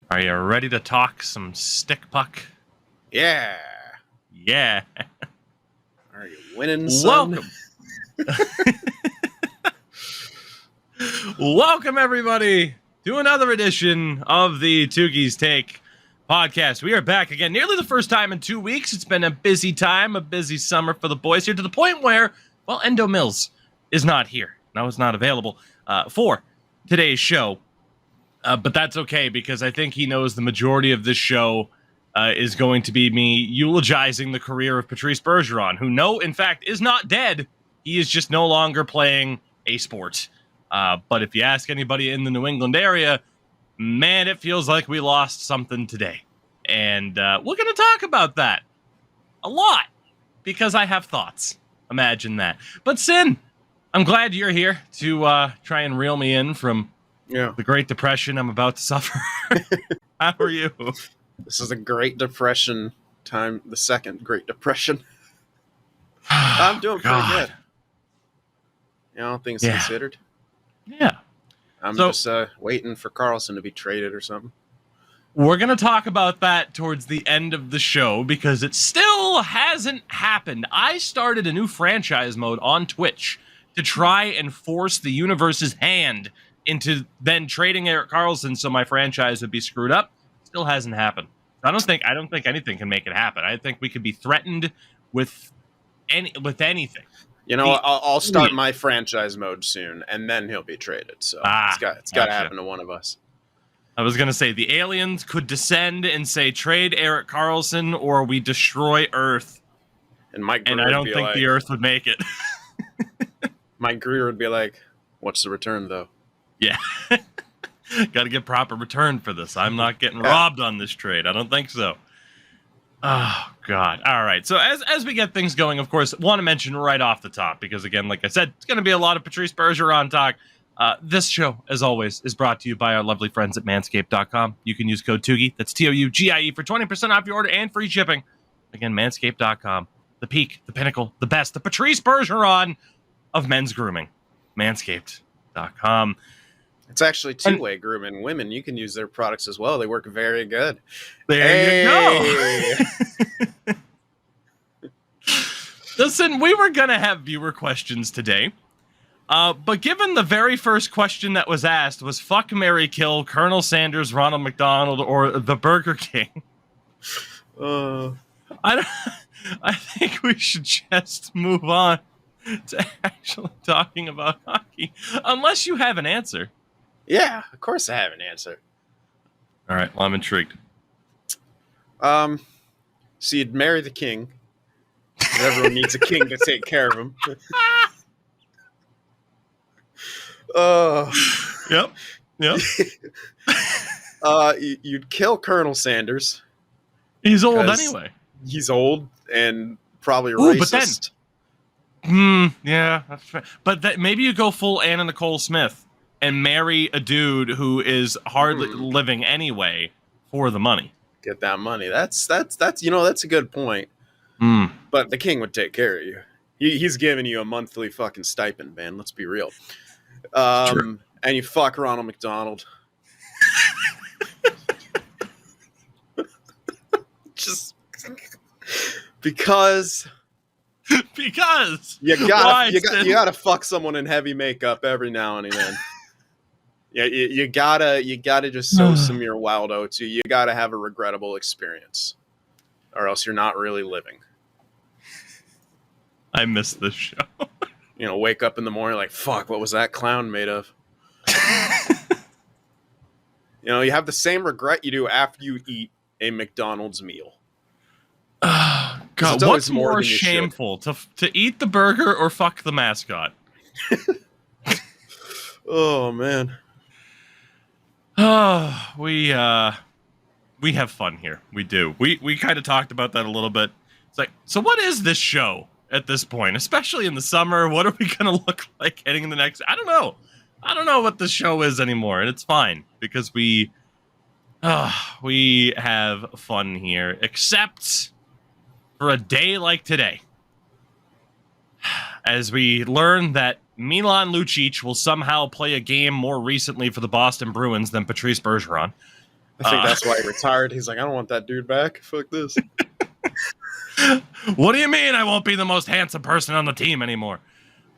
Are you ready to talk some stick puck? Yeah. Yeah. Are you winning, son? Welcome. Welcome, everybody, to another edition of the Tougies Take podcast. We are back again, nearly the first time in 2 weeks. It's been a busy time, a busy summer for the boys here, to the point where, well, Endo Mills is not here. No, it's not available for today's show. But that's okay, because I think he knows the majority of this show is going to be me eulogizing the career of Patrice Bergeron, who, no, in fact, is not dead. He is just no longer playing a sport. But if you ask anybody in the New England area, man, it feels like we lost something today. And we're going to talk about that a lot, because I have thoughts. Imagine that. But Sin, I'm glad you're here to try and reel me in from the Great Depression I'm about to suffer. How are you? This is a Great Depression time, the second Great Depression. I'm doing pretty good. You know, things considered. Yeah. I'm just waiting for Carlson to be traded or something. We're going to talk about that towards the end of the show, because it still hasn't happened. I started a new franchise mode on Twitch to try and force the universe's hand into then trading Erik Karlsson so my franchise would be screwed up. Still hasn't happened. I don't think anything can make it happen. I think we could be threatened with anything. You know, I'll start my franchise mode soon, and then he'll be traded. So it's got to happen to one of us. I was going to say, the aliens could descend and say, trade Erik Karlsson or we destroy Earth. And Mike Greer and I don't think the Earth would make it. Mike Greer would be like, what's the return, though? Yeah. Got to get proper return for this. I'm not getting robbed on this trade. I don't think so. Oh, God. All right. So as we get things going, of course, want to mention right off the top, because, again, like I said, it's going to be a lot of Patrice Bergeron talk. This show, as always, is brought to you by our lovely friends at manscaped.com. You can use code Tougie, that's Tougie, for 20% off your order and free shipping. Again, manscaped.com. The peak, the pinnacle, the best, the Patrice Bergeron of men's grooming. Manscaped.com. It's actually two-way grooming. Women, you can use their products as well. They work very good. There you go. Listen, we were going to have viewer questions today. But given the very first question that was asked was fuck, marry, kill Colonel Sanders, Ronald McDonald, or the Burger King, I think we should just move on to actually talking about hockey, unless you have an answer. Yeah, of course I have an answer. All right, well, I'm intrigued. So you'd marry the king. Everyone needs a king to take care of him. Yep. You'd kill Colonel Sanders. He's old anyway. He's old and probably racist. But then, yeah, that's fair. But maybe you go full Anna Nicole Smith and marry a dude who is hardly living anyway for the money. Get that money. That's a good point. But the king would take care of you. He's giving you a monthly fucking stipend, man. Let's be real. And you fuck Ronald McDonald. Just because you gotta fuck someone in heavy makeup every now and then. Yeah, you gotta just sow some of your wild oats. You gotta have a regrettable experience, or else you're not really living. I miss this show. Wake up in the morning like, fuck, what was that clown made of? You have the same regret you do after you eat a McDonald's meal. God, what's more shameful, to eat the burger or fuck the mascot? Oh, man. We have fun here. We do. We kind of talked about that a little bit. It's like, so what is this show at this point, especially in the summer? What are we going to look like heading in the next? I don't know. I don't know what the show is anymore, and it's fine because we have fun here, except for a day like today, as we learn that Milan Lucic will somehow play a game more recently for the Boston Bruins than Patrice Bergeron. I think that's why he retired. He's like, I don't want that dude back. Fuck this. What do you mean I won't be the most handsome person on the team anymore?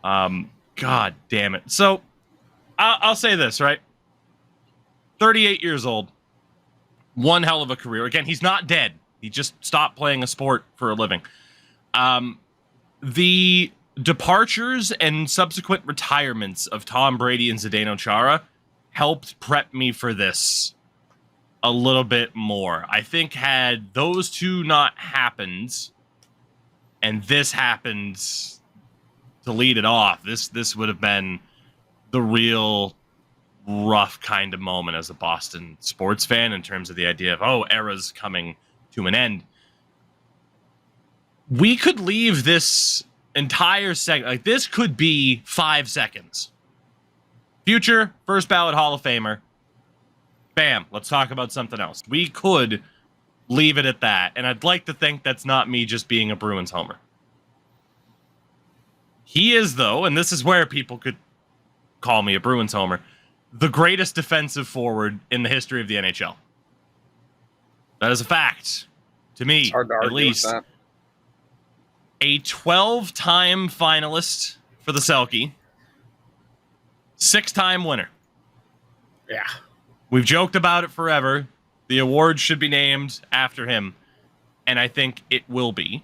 God damn it. So I'll say this, right? 38 years old. One hell of a career. Again, he's not dead. He just stopped playing a sport for a living. The departures and subsequent retirements of Tom Brady and Zdeno Chara helped prep me for this a little bit more. I think had those two not happened and this happened to lead it off, this would have been the real rough kind of moment as a Boston sports fan in terms of the idea of, era's coming to an end. We could leave this entire segment, like this could be 5 seconds. Future first ballot Hall of Famer. Bam, let's talk about something else. We could leave it at that, and I'd like to think that's not me just being a Bruins homer. He is, though, and this is where people could call me a Bruins homer, the greatest defensive forward in the history of the NHL. That is a fact, to me, at least. A 12-time finalist for the Selke, 6-time winner. Yeah. We've joked about it forever. The award should be named after him, and I think it will be.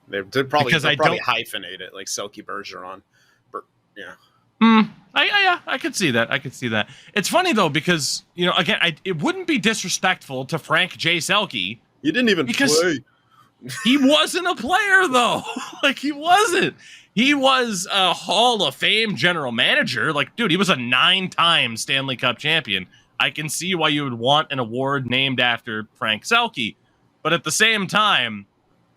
They'll probably hyphenate it, like Selke Bergeron. Yeah. I could see that. It's funny, though, because, again, it wouldn't be disrespectful to Frank J. Selke. You didn't even play. He wasn't a player, though. Like, he wasn't. He was a Hall of Fame general manager. Like, dude, he was a 9-time Stanley Cup champion. I can see why you would want an award named after Frank Selke. But at the same time,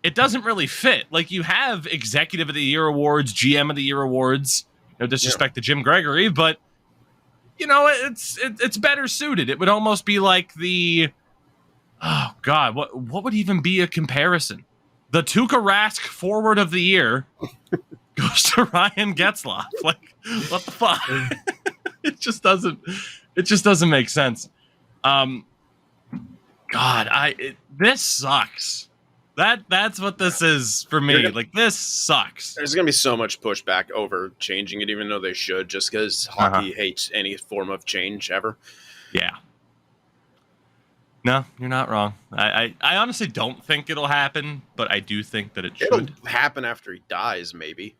it doesn't really fit. Like, you have Executive of the Year awards, GM of the Year awards. No disrespect to Jim Gregory, but, it's better suited. It would almost be like the... Oh, God, what would even be a comparison? The Tuukka Rask Forward of the Year goes to Ryan Getzlaf. Like, what the fuck? It just doesn't make sense. This sucks. That's what this is for me. Like, this sucks. There's going to be so much pushback over changing it, even though they should, just because hockey hates any form of change ever. Yeah. No, you're not wrong. I honestly don't think it'll happen, but I do think that it should. It'll happen after he dies, maybe.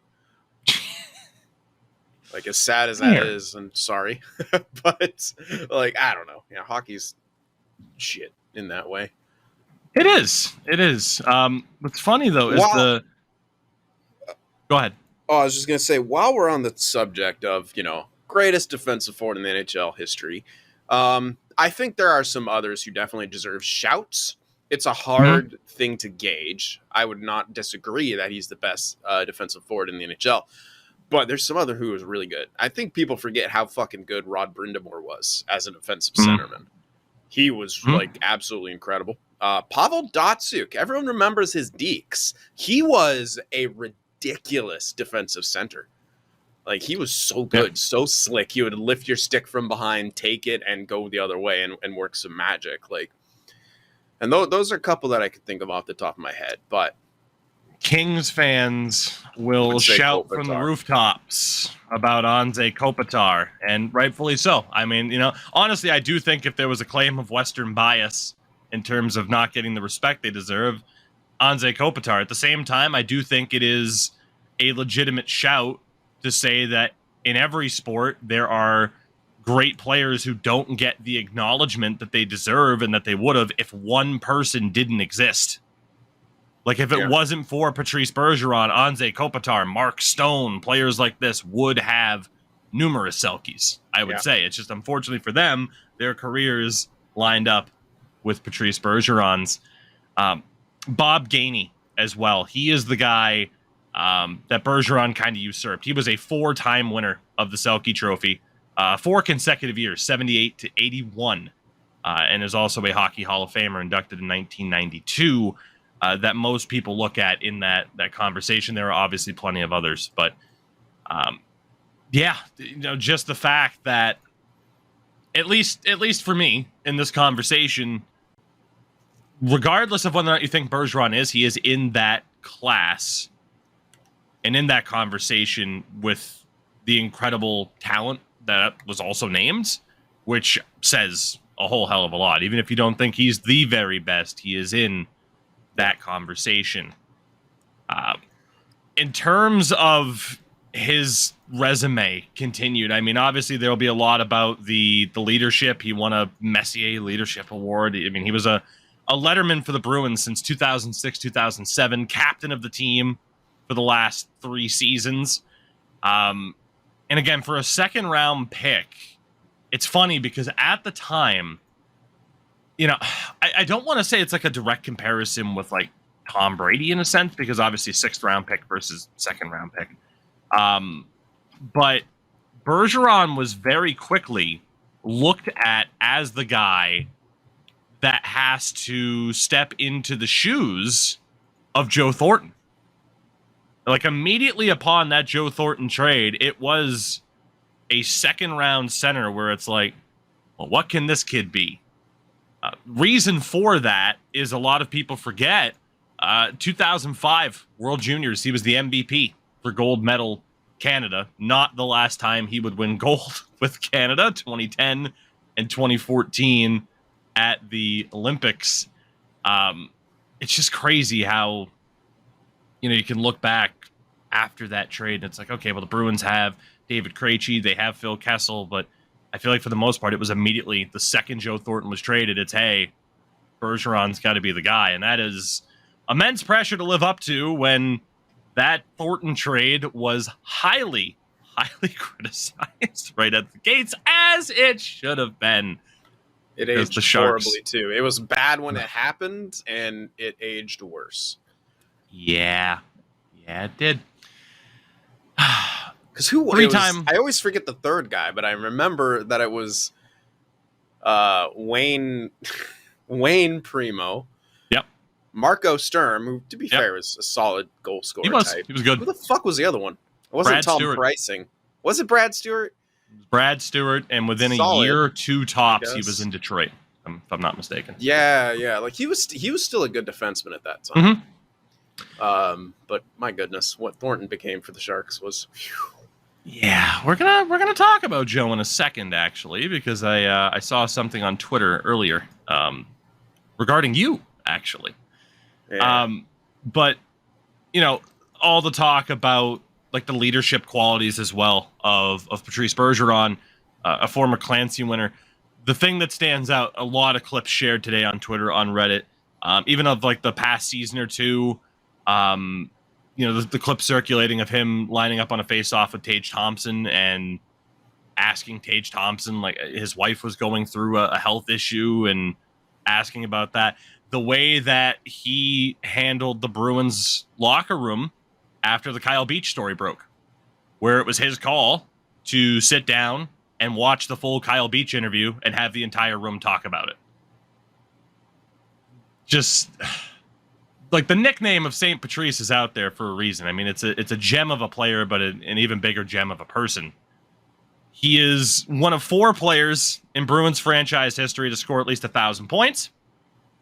Like, as sad as that is, I'm sorry. But, like, I don't know. Yeah, hockey's shit in that way. It is. What's funny, though, is Go ahead. Oh, I was just going to say, while we're on the subject of, greatest defensive forward in the NHL history, I think there are some others who definitely deserve shouts. It's a hard thing to gauge. I would not disagree that he's the best defensive forward in the NHL. But there's some other who is really good. I think people forget how fucking good Rod Brind'Amour was as a defensive centerman. He was, like, absolutely incredible. Pavel Datsyuk. Everyone remembers his deeks. He was a ridiculous defensive center. Like, he was so good, so slick. He would lift your stick from behind, take it, and go the other way and work some magic. Like, and those are a couple that I could think of off the top of my head. But Kings fans will shout from the rooftops about Anze Kopitar, and rightfully so. I mean, honestly, I do think if there was a claim of Western bias in terms of not getting the respect they deserve, Anze Kopitar. At the same time, I do think it is a legitimate shout to say that in every sport, there are great players who don't get the acknowledgement that they deserve and that they would have if one person didn't exist. Like, if it wasn't for Patrice Bergeron, Anze Kopitar, Mark Stone, players like this would have numerous Selkies, I would say. It's just, unfortunately for them, their careers lined up with Patrice Bergeron's. Bob Gainey as well. He is the guy that Bergeron kind of usurped. He was a 4-time winner of the Selke Trophy, 4 consecutive years, 78 to 81, and is also a Hockey Hall of Famer inducted in 1992 that most people look at in that conversation. There are obviously plenty of others, but just the fact that at least for me in this conversation, regardless of whether or not you think Bergeron is, he is in that class and in that conversation with the incredible talent that was also named, which says a whole hell of a lot. Even if you don't think he's the very best, he is in that conversation. In terms of his resume continued, I mean, obviously there will be a lot about the leadership. He won a Messier Leadership Award. I mean, he was a letterman for the Bruins since 2006, 2007, captain of the team for the last 3 seasons. And again, for a second round pick, it's funny because at the time, you know, I don't want to say it's like a direct comparison with like Tom Brady in a sense, because obviously 6th round pick versus 2nd round pick. But Bergeron was very quickly looked at as the guy that has to step into the shoes of Joe Thornton. Like immediately upon that Joe Thornton trade, it was a 2nd round center where it's like, well, what can this kid be? Reason for that is a lot of people forget 2005 World Juniors, he was the MVP for gold medal Canada. Not the last time he would win gold with Canada, 2010 and 2014 at the Olympics. It's just crazy how, you know, you can look back after that trade and it's like, okay, well, the Bruins have David Krejci, they have Phil Kessel, but I feel like for the most part, it was immediately the second Joe Thornton was traded, it's, hey, Bergeron's got to be the guy. And that is immense pressure to live up to when that Thornton trade was highly criticized right at the gates, as it should have been. It aged horribly, too. It was bad when it happened, and it aged worse. Yeah, it did. Because who was? I always forget the third guy, but I remember that it was Wayne Primo. Yep. Marco Sturm, who, to be fair, was a solid goal scorer type. He was good. Who the fuck was the other one? It wasn't Brad Tom Stewart. Pricing. Was it Brad Stewart? Brad Stewart, and within a year or 2 tops, he was in Detroit, if I'm not mistaken. Yeah. Like he was still a good defenseman at that time. Mm-hmm. But my goodness, what Thornton became for the Sharks was. Whew. Yeah, we're gonna talk about Joe in a second, actually, because I saw something on Twitter earlier regarding you, actually. Yeah. But you know, all the talk about like the leadership qualities as well of Patrice Bergeron, a former Clancy winner. The thing that stands out, a lot of clips shared today on Twitter, on Reddit, even of like the past season or two. You know, the clip circulating of him lining up on a face-off with Tage Thompson and asking Tage Thompson, like his wife was going through a health issue, and asking about that. The way that he handled the Bruins locker room after the Kyle Beach story broke, where it was his call to sit down and watch the full Kyle Beach interview and have the entire room talk about it. Just like the nickname of St. Patrice is out there for a reason. I mean, it's a gem of a player, but an even bigger gem of a person. He is one of 4 players in Bruins franchise history to score at least 1,000 points.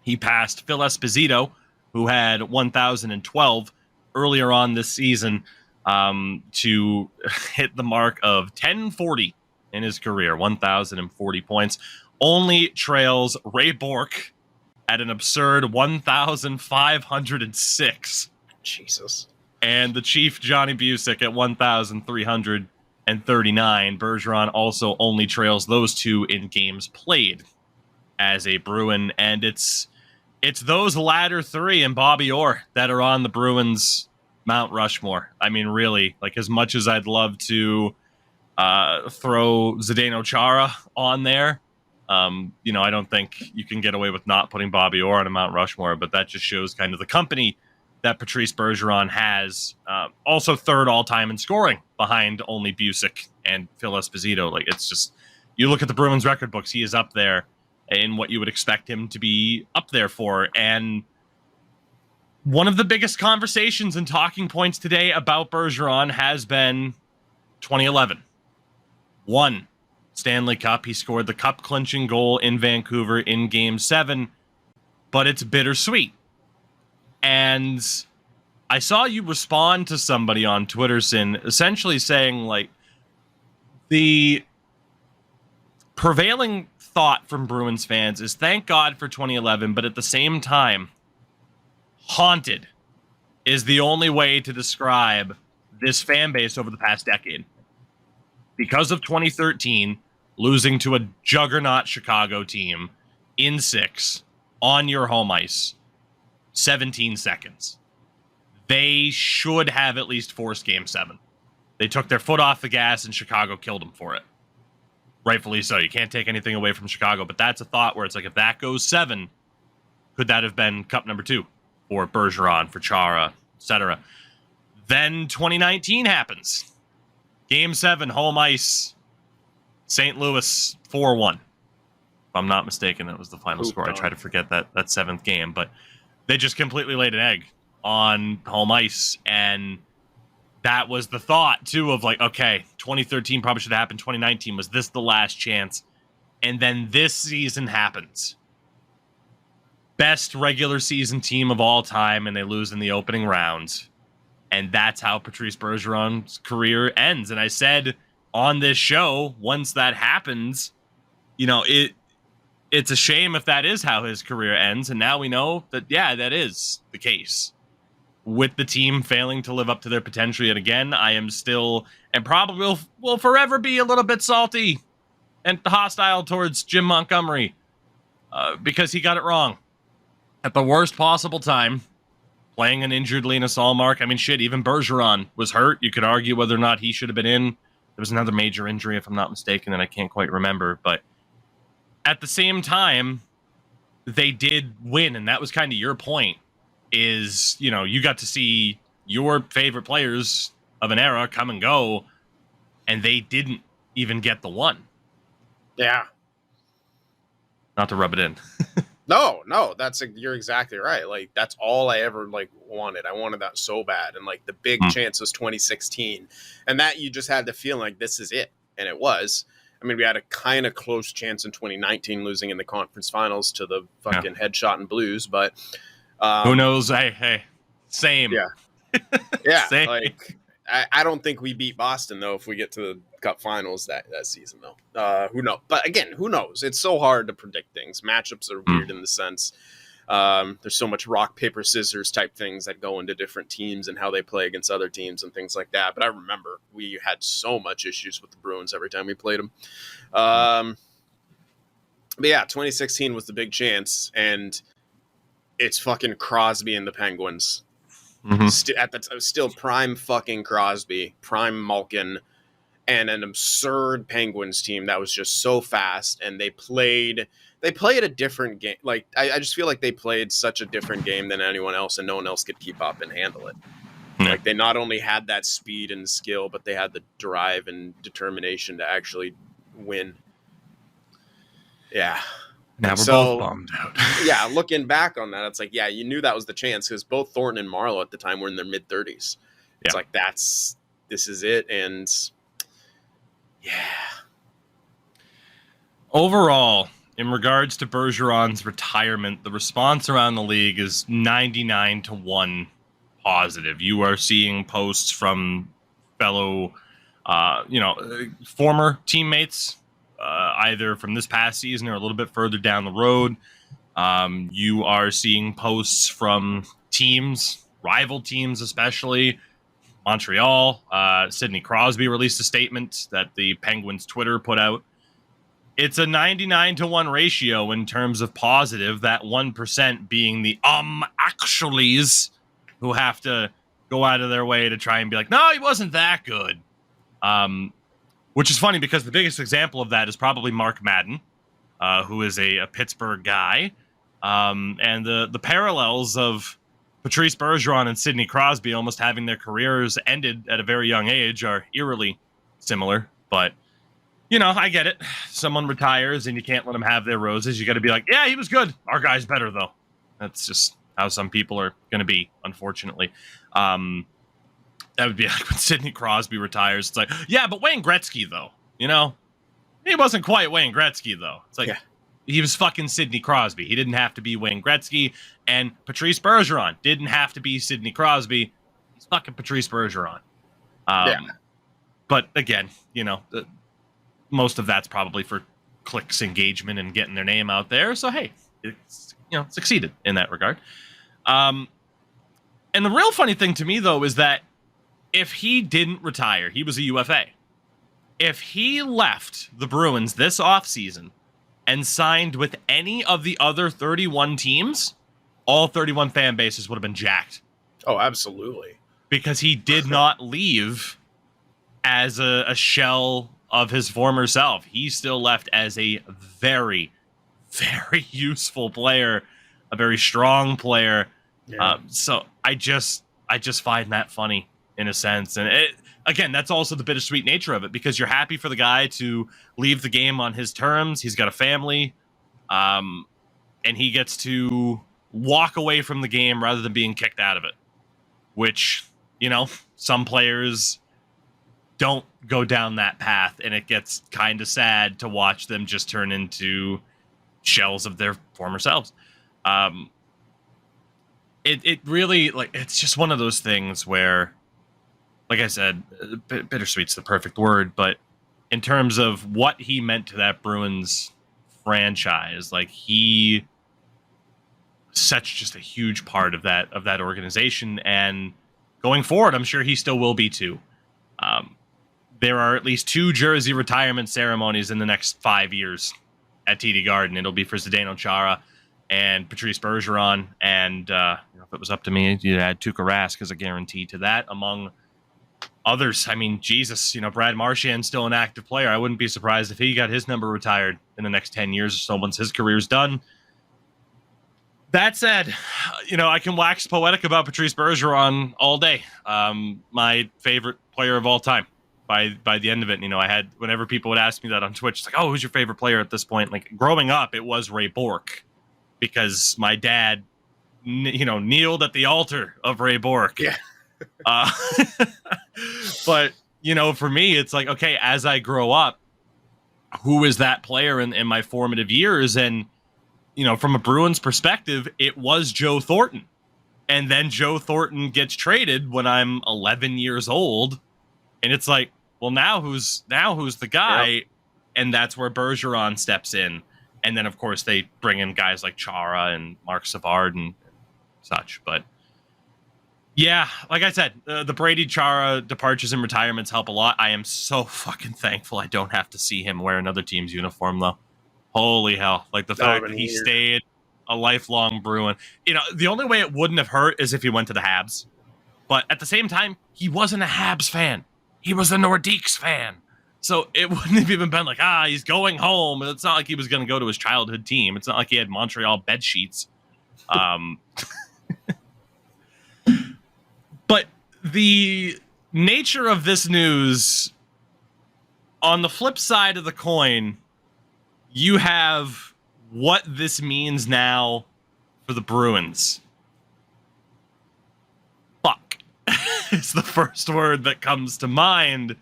He passed Phil Esposito, who had 1,012 earlier on this season, to hit the mark of 1,040 in his career, 1,040 points. Only trails Ray Bourque at an absurd 1,506. Jesus. And the Chief Johnny Busick at 1,339. Bergeron also only trails those 2 in games played as a Bruin. And it's those latter 3 and Bobby Orr that are on the Bruins Mount Rushmore. I mean, really, like as much as I'd love to throw Zdeno Chara on there, you know, I don't think you can get away with not putting Bobby Orr on a Mount Rushmore, but that just shows kind of the company that Patrice Bergeron has. Also 3rd all-time in scoring behind only Busick and Phil Esposito. Like, it's just, you look at the Bruins record books, he is up there in what you would expect him to be up there for. And one of the biggest conversations and talking points today about Bergeron has been 2011. 1 Stanley Cup. He scored the cup-clinching goal in Vancouver in Game 7, but it's bittersweet. And I saw you respond to somebody on Twitter, Sin, essentially saying, like, the prevailing thought from Bruins fans is thank God for 2011, but at the same time, haunted is the only way to describe this fan base over the past decade. Because of 2013, losing to a juggernaut Chicago team in 6 on your home ice, 17 seconds. They should have at least forced Game 7. They took their foot off the gas and Chicago killed them for it. Rightfully so. You can't take anything away from Chicago, but that's a thought where it's like, if that goes 7, could that have been cup number 2 for Bergeron, for Chara, etc.? Then 2019 happens. Game 7, home ice, St. Louis 4-1. If I'm not mistaken, that was the final score. I try to forget that 7th game, but they just completely laid an egg on home ice, and that was the thought, too, of like, okay, 2013 probably should have happened. 2019, was this the last chance? And then this season happens. Best regular season team of all time, and they lose in the opening round. And that's how Patrice Bergeron's career ends. And I said on this show, once that happens, you know, it's a shame if that is how his career ends. And now we know that, yeah, that is the case. With the team failing to live up to their potential yet again, I am still, and probably will forever be a little bit salty and hostile towards Jim Montgomery because he got it wrong at the worst possible time, playing an injured Linus Ullmark. I mean, shit, even Bergeron was hurt. You could argue whether or not he should have been in. There was another major injury, if I'm not mistaken, and I can't quite remember. But at the same time, they did win, and that was kind of your point. Is, you know, you got to see your favorite players of an era come and go, and they didn't even get the one. Yeah. Not to rub it in. No, you're exactly right. Like, that's all I ever wanted. I wanted that so bad. And the big chance was 2016. And that you just had the feeling like this is it. And it was. I mean, we had a kind of close chance in 2019 losing in the conference finals to the fucking headshot and Blues, but who knows? Hey, same. Yeah. Yeah. Same. I don't think we beat Boston, though, if we get to the Cup Finals that season, though. Who knows? But again, who knows? It's so hard to predict things. Matchups are weird in the sense there's so much rock, paper, scissors type things that go into different teams and how they play against other teams and things like that. But I remember we had so much issues with the Bruins every time we played them. But yeah, 2016 was the big chance, and it's fucking Crosby and the Penguins. Still prime fucking Crosby, prime Malkin, and an absurd Penguins team that was just so fast, and they played a different game. I just feel like they played such a different game than anyone else, and no one else could keep up and handle it. They not only had that speed and skill, but they had the drive and determination to actually win. Yeah. Now we're both bummed out. Yeah, looking back on that, it's like, yeah, you knew that was the chance because both Thornton and Marlowe at the time were in their mid-30s. It's like, this is it, and yeah. Overall, in regards to Bergeron's retirement, the response around the league is 99-1 positive. You are seeing posts from fellow, former teammates, either from this past season or a little bit further down the road. You are seeing posts from teams, rival teams especially. Montreal, Sidney Crosby released a statement that the Penguins Twitter put out. It's a 99-1 ratio in terms of positive, that 1% being the actuallys who have to go out of their way to try and be like, no, he wasn't that good. Which is funny because the biggest example of that is probably Mark Madden, who is a Pittsburgh guy. And the parallels of Patrice Bergeron and Sidney Crosby almost having their careers ended at a very young age are eerily similar. But, I get it. Someone retires and you can't let them have their roses. You got to be like, yeah, he was good. Our guy's better, though. That's just how some people are going to be, unfortunately. That would be like when Sidney Crosby retires. It's like, yeah, but Wayne Gretzky, though, he He wasn't quite Wayne Gretzky, though. It's like he was fucking Sidney Crosby. He didn't have to be Wayne Gretzky. And Patrice Bergeron didn't have to be Sidney Crosby. He's fucking Patrice Bergeron. But again, most of that's probably for clicks, engagement, and getting their name out there. So, hey, it's, succeeded in that regard. And the real funny thing to me, though, is that if he didn't retire, he was a UFA. If he left the Bruins this offseason and signed with any of the other 31 teams, all 31 fan bases would have been jacked. Oh, absolutely. Because he did not leave as a shell of his former self. He still left as a very, very useful player, a very strong player. Yeah. So I just find that funny in a sense. And again, that's also the bittersweet nature of it, because you're happy for the guy to leave the game on his terms. He's got a family, and he gets to walk away from the game rather than being kicked out of it, which, some players don't go down that path, and it gets kind of sad to watch them just turn into shells of their former selves. It really, it's just one of those things where, like I said, bittersweet's the perfect word, but in terms of what he meant to that Bruins franchise, he such just a huge part of that organization, and going forward, I'm sure he still will be too. There are at least 2 jersey retirement ceremonies in the next 5 years at TD Garden. It'll be for Zdeno Chara and Patrice Bergeron, and if it was up to me, you'd add Tuukka Rask as a guarantee to that, among others. I mean, Jesus, Brad Marchand's still an active player. I wouldn't be surprised if he got his number retired in the next 10 years or so once his career's done. That said, I can wax poetic about Patrice Bergeron all day. My favorite player of all time by the end of it. I had, whenever people would ask me that on Twitch, it's like, oh, who's your favorite player at this point? Growing up, it was Ray Bourque, because my dad, kneeled at the altar of Ray Bourque. Yeah. But, for me, it's like, okay, as I grow up, who is that player in my formative years? And, from a Bruins perspective, it was Joe Thornton. And then Joe Thornton gets traded when I'm 11 years old. And it's like, well, now who's the guy? Yep. And that's where Bergeron steps in. And then, of course, they bring in guys like Chara and Mark Savard and such. But yeah, like I said, the Brady Chara departures and retirements help a lot. I am so fucking thankful I don't have to see him wear another team's uniform, though. Holy hell. The fact that he stayed a lifelong Bruin. The only way it wouldn't have hurt is if he went to the Habs. But at the same time, he wasn't a Habs fan. He was a Nordiques fan. So it wouldn't have even been like, he's going home. It's not like he was going to go to his childhood team. It's not like he had Montreal bed sheets. But the nature of this news, on the flip side of the coin, you have what this means now for the Bruins. Fuck. It's the first word that comes to mind,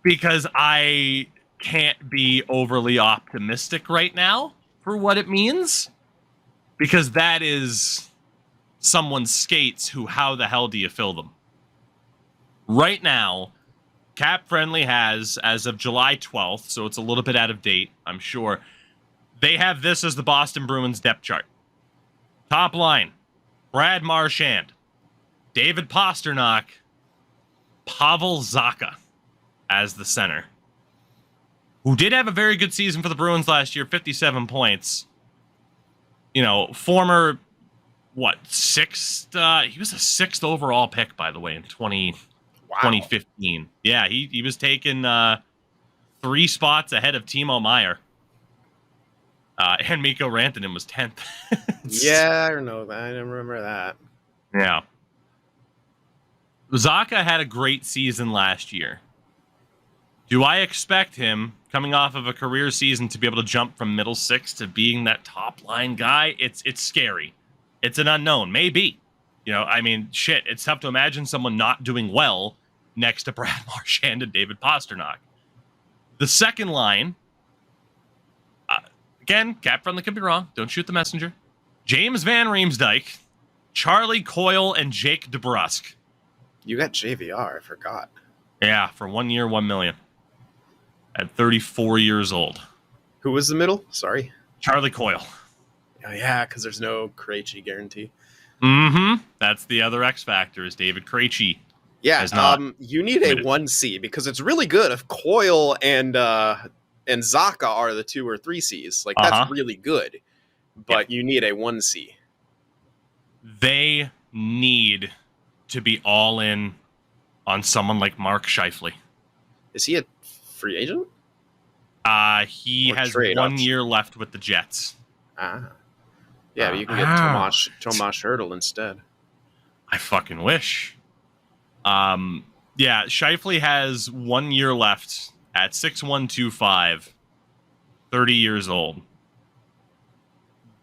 because I can't be overly optimistic right now for what it means, because that is someone's skates who, how the hell do you fill them? Right now, Cap Friendly has, as of July 12th, so it's a little bit out of date, I'm sure, they have this as the Boston Bruins depth chart. Top line, Brad Marchand, David Pastrnak, Pavel Zacha as the center, who did have a very good season for the Bruins last year, 57 points. Former, sixth? He was a 6th overall pick, by the way, in 2015. Yeah, he was taken 3 spots ahead of Timo Meier. And Mikko Rantanen was 10th. Yeah, I know that. I remember that. Yeah. Zacha had a great season last year. Do I expect him, coming off of a career season, to be able to jump from middle 6 to being that top line guy? It's scary. It's an unknown. Maybe. Shit, it's tough to imagine someone not doing well next to Brad Marchand and David Pastrnak. The second line, again, cap friendly, could be wrong. Don't shoot the messenger. James Van Riemsdyk, Charlie Coyle, and Jake DeBrusk. You got JVR, I forgot. Yeah, for 1 year, $1 million. At 34 years old. Who was the middle? Sorry. Charlie Coyle. Oh, yeah, because there's no Krejci guarantee. Mm-hmm. That's the other X factor is David Krejci. Yeah, you need a 1C because it's really good if Coyle and Zacha are the 2 or 3Cs. Like, that's really good. But you need a 1C. They need to be all in on someone like Mark Scheifele. Is he a free agent? He has 1 year left with the Jets. Yeah, you can get Tomas Hertl instead. I fucking wish. Yeah, Scheifele has 1 year left at 6'1", 30 years old.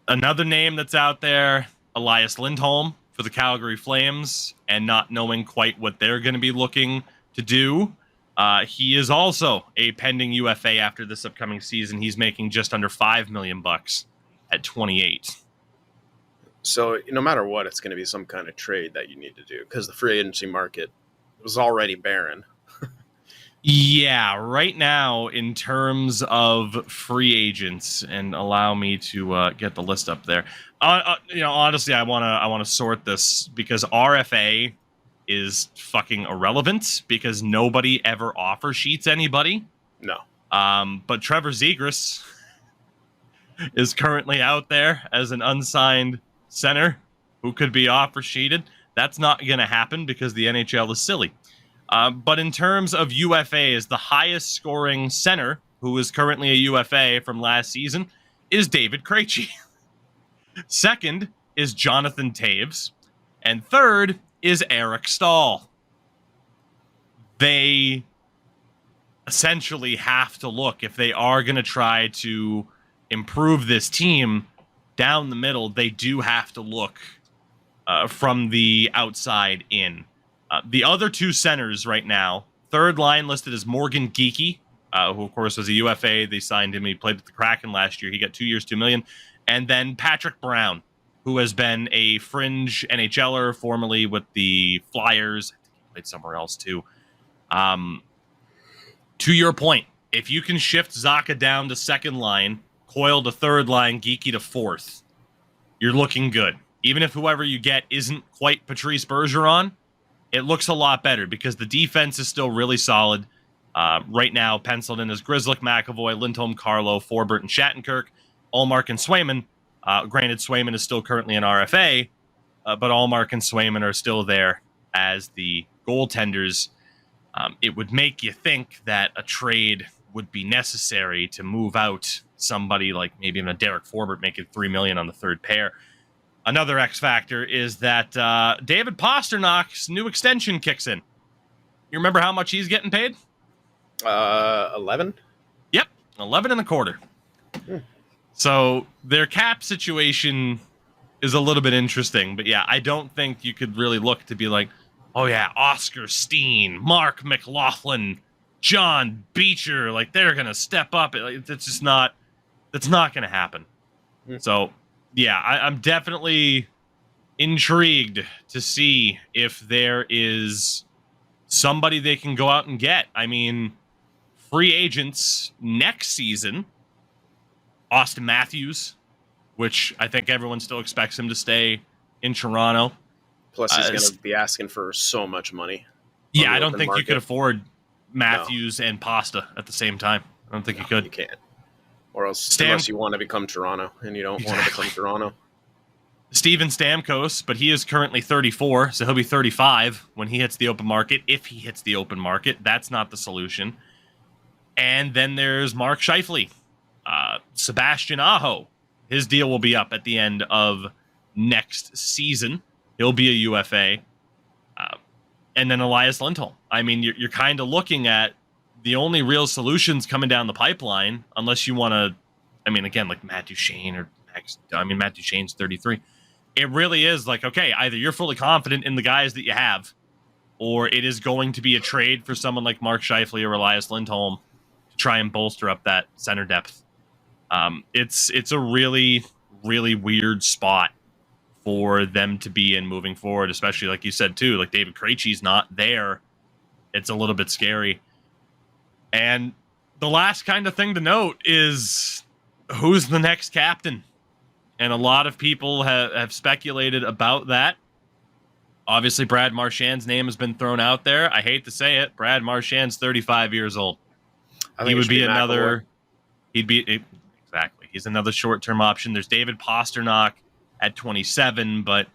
Another name that's out there, Elias Lindholm for the Calgary Flames, and not knowing quite what they're going to be looking to do. He is also a pending UFA after this upcoming season. He's making just under $5 million at 28. So no matter what, it's going to be some kind of trade that you need to do because the free agency market was already barren. Yeah, right now in terms of free agents, and allow me to get the list up there. Honestly, I want to sort this because RFA is fucking irrelevant because nobody ever offer sheets anybody. No. But Trevor Zegras is currently out there as an unsigned center who could be offer sheeted. That's not going to happen because the NHL is silly. But in terms of UFAs, the highest scoring center, who is currently a UFA from last season, is David Krejci. Second is Jonathan Taves. And third is Eric Stahl. They essentially have to look, if they are going to try to improve this team down the middle, they do have to look from the outside in. The other two centers right now, third line listed as Morgan Geekie, who of course was a UFA. They signed him. He played with the Kraken last year. He got 2 years, $2 million. And then Patrick Brown, who has been a fringe NHLer, formerly with the Flyers. I think he played somewhere else too. To your point, if you can shift Zacha down to second line, Coyle to third line, Geekie to fourth, you're looking good. Even if whoever you get isn't quite Patrice Bergeron, it looks a lot better because the defense is still really solid. Right now, penciled in as Grzelcyk, McAvoy, Lindholm, Carlo, Forbert, and Shattenkirk, Ullmark, and Swayman. Granted, Swayman is still currently an RFA, but Ullmark and Swayman are still there as the goaltenders. It would make you think that a trade would be necessary to move out somebody like maybe even a Derek Forbert making $3 million on the third pair. Another X factor is that David Pasternak's new extension kicks in. You remember how much he's getting paid? 11. Yep, 11 and a quarter. So their cap situation is a little bit interesting, but yeah, I don't think you could really look to be like, oh yeah, Oscar Steen, Mark McLaughlin, John Beecher, like they're gonna step up. That's just not. That's not gonna happen. So yeah, I'm definitely intrigued to see if there is somebody they can go out and get. I mean, free agents next season, Austin Matthews, which I think everyone still expects him to stay in Toronto. Plus, he's going to be asking for so much money. Yeah, I don't think you could afford Matthews and Pasta at the same time. I don't think you could. You can't. Or else, unless you want to become Toronto, and you don't want to become Toronto. Steven Stamkos, but he is currently 34, so he'll be 35 when he hits the open market. If he hits the open market, that's not the solution. And then there's Mark Scheifele. Sebastian Aho, his deal will be up at the end of next season. He'll be a UFA. And then Elias Lindholm. I mean, you're kind of looking at the only real solutions coming down the pipeline, unless you want to, I mean, again, like Matt Duchene or Matt Duchene's 33. It really is like, okay, either you're fully confident in the guys that you have, or it is going to be a trade for someone like Mark Scheifele or Elias Lindholm to try and bolster up that center depth. It's a really, really weird spot for them to be in moving forward, especially like you said too, like David Krejci's not there. It's a little bit scary. And the last kind of thing to note is who's the next captain? And a lot of people have speculated about that. Obviously, Brad Marchand's name has been thrown out there. I hate to say it. Brad Marchand's 35 years old. He would be another. Exactly. He's another short-term option. There's David Pastrnak at 27, but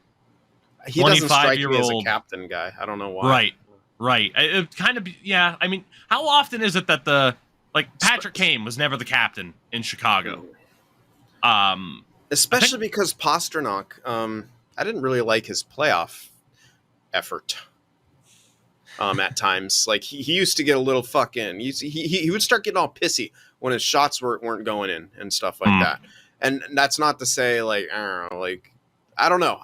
he doesn't strike me as a captain guy. I don't know why. Right. It kind of, yeah. I mean, how often is it that Patrick Kane was never the captain in Chicago? Especially because Pastrnak, I didn't really like his playoff effort. At times, like he used to get a little fucking. He would start getting all pissy when his shots weren't going in and stuff like that. And that's not to say like I don't know.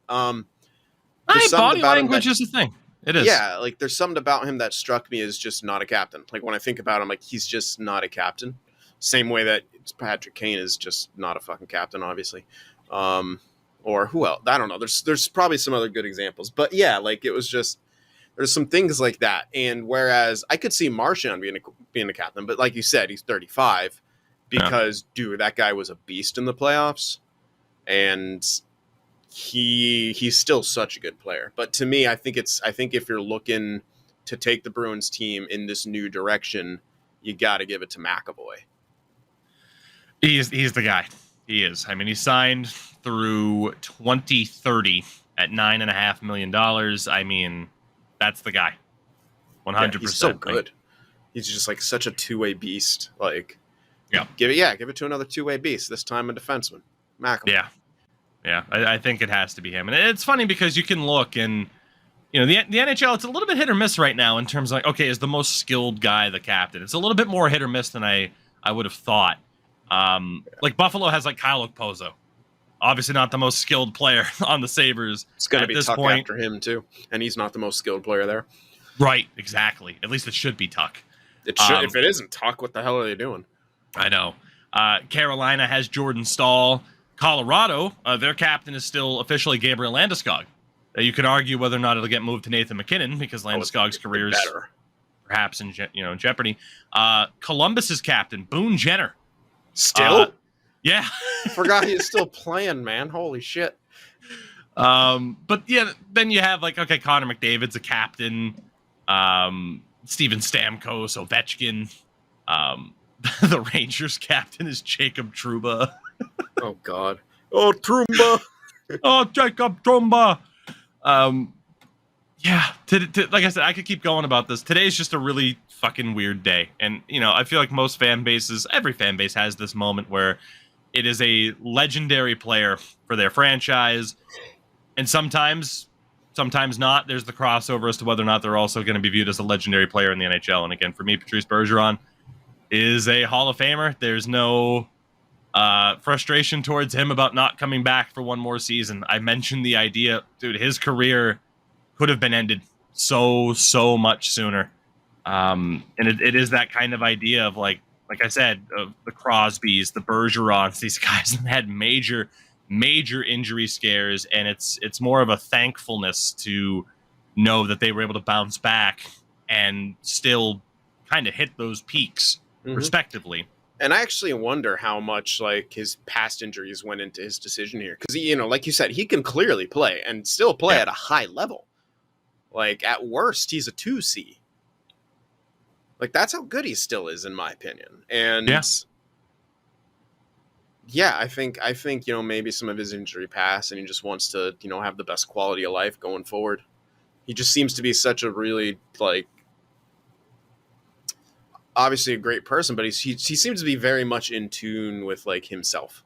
Body language is a thing. It is. Yeah, like there's something about him that struck me as just not a captain. Like when I think about him, like he's just not a captain. Same way that Patrick Kane is just not a fucking captain, obviously. Or who else? I don't know. There's probably some other good examples, but yeah, like it was just there's some things like that. And whereas I could see Marchand being a captain, but like you said, he's 35 because dude, that guy was a beast in the playoffs, and he's still such a good player. But to me, I think if you're looking to take the Bruins team in this new direction, you got to give it to McAvoy. He's the guy. He is. I mean, he signed through 2030 at $9.5 million. I mean, that's the guy. 100%. He's so good. He's just like such a two-way beast. Like, give it to another two-way beast. This time a defenseman, McAvoy. Yeah. I think it has to be him. And it's funny because you can look and the NHL. It's a little bit hit or miss right now in terms of like, okay, is the most skilled guy the captain? It's a little bit more hit or miss than I would have thought. Like Buffalo has like Kyle Okposo, obviously not the most skilled player on the Sabres. It's going to be Tuck after him too, and he's not the most skilled player there. Right, exactly. At least it should be Tuck. It should. If it isn't Tuck, what the hell are they doing? I know. Carolina has Jordan Staal. Colorado, their captain is still officially Gabriel Landeskog. You could argue whether or not it'll get moved to Nathan McKinnon because Landeskog's career is perhaps in jeopardy. Columbus's captain, Boone Jenner. Still? Yeah. Forgot he was still playing, man. Holy shit. But yeah, then you have Connor McDavid's a captain. Steven Stamkos, Ovechkin. The Rangers captain is Jacob Trouba. Oh, God. Oh, Trouba. Oh, Jacob Trouba. Yeah, like I said, I could keep going about this. Today's just a really fucking weird day. And, I feel like most fan bases, every fan base has this moment where it is a legendary player for their franchise. And sometimes not. There's the crossover as to whether or not they're also going to be viewed as a legendary player in the NHL. And again, for me, Patrice Bergeron is a Hall of Famer. There's no frustration towards him about not coming back for one more season. I mentioned the idea, dude, his career could have been ended so much sooner. And it is that kind of idea of like I said, of the Crosbys, the Bergerons, these guys that had major injury scares, and it's more of a thankfulness to know that they were able to bounce back and still kind of hit those peaks respectively. And I actually wonder how much his past injuries went into his decision here, because like you said, he can clearly play and still play at a high level. Like at worst, he's a 2C. Like that's how good he still is, in my opinion. And I think maybe some of his injury passed, and he just wants to have the best quality of life going forward. He just seems to be such a really obviously a great person, but he seems to be very much in tune with himself,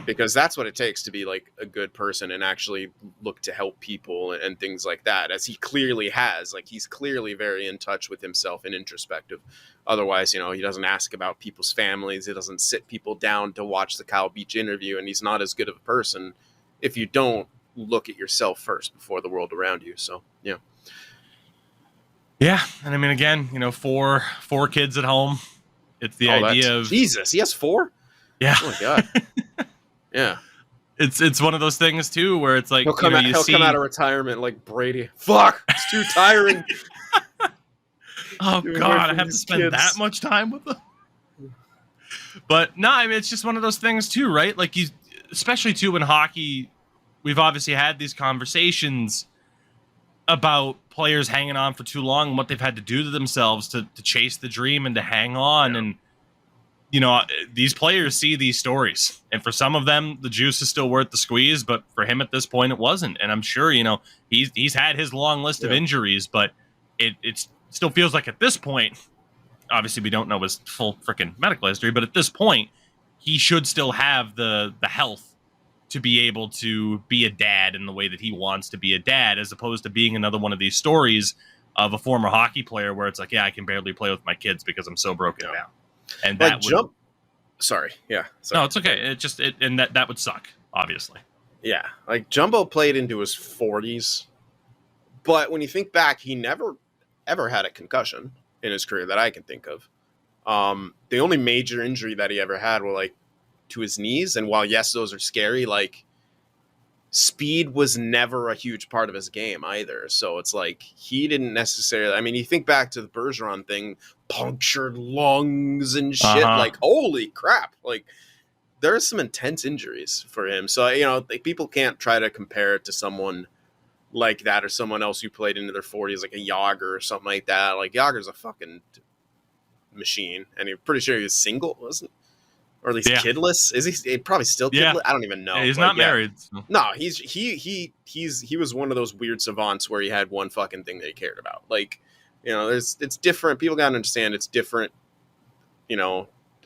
because that's what it takes to be a good person and actually look to help people and things like that, as he clearly has. He's clearly very in touch with himself and introspective. Otherwise, he doesn't ask about people's families. He doesn't sit people down to watch the Kyle Beach interview, and he's not as good of a person if you don't look at yourself first before the world around you. So, yeah. Yeah, and I mean, again, four kids at home. It's the idea of Jesus. He has 4. Yeah. Oh my god. Yeah. It's one of those things too where it's like he'll come out of retirement like Brady. Fuck, it's too tiring. Oh god, I have to spend that much time with them. But no, I mean, it's just one of those things too, right? Like especially too in hockey, we've obviously had these conversations about players hanging on for too long and what they've had to do to themselves to chase the dream and to hang on. And these players see these stories, and for some of them, the juice is still worth the squeeze. But for him at this point, it wasn't. And I'm sure, he's had his long list of injuries, but it still feels like at this point, obviously we don't know his full freaking medical history, but at this point, he should still have the health to be able to be a dad in the way that he wants to be a dad, as opposed to being another one of these stories of a former hockey player where it's like, yeah, I can barely play with my kids because I'm so broken down. And that Sorry. Yeah. Sorry. No, it's okay. And that would suck, obviously. Yeah. Like Jumbo played into his 40s, but when you think back, he never ever had a concussion in his career that I can think of. The only major injury that he ever had were like to his knees. And while yes, those are scary, like speed was never a huge part of his game either. So it's like he didn't necessarily, I mean, you think back to the Bergeron thing, punctured lungs and shit, like holy crap, like there's some intense injuries for him. So, like people can't try to compare it to someone like that or someone else who played into their 40s, like a Yager or something like that. Like Yager's a fucking machine, and I'm pretty sure he was single, wasn't he? Or at least kidless. Is he probably still kidless? I don't even know. Yeah, he's not married. So. No, he was one of those weird savants where he had one fucking thing that he cared about. Like, it's different. People gotta understand it's different.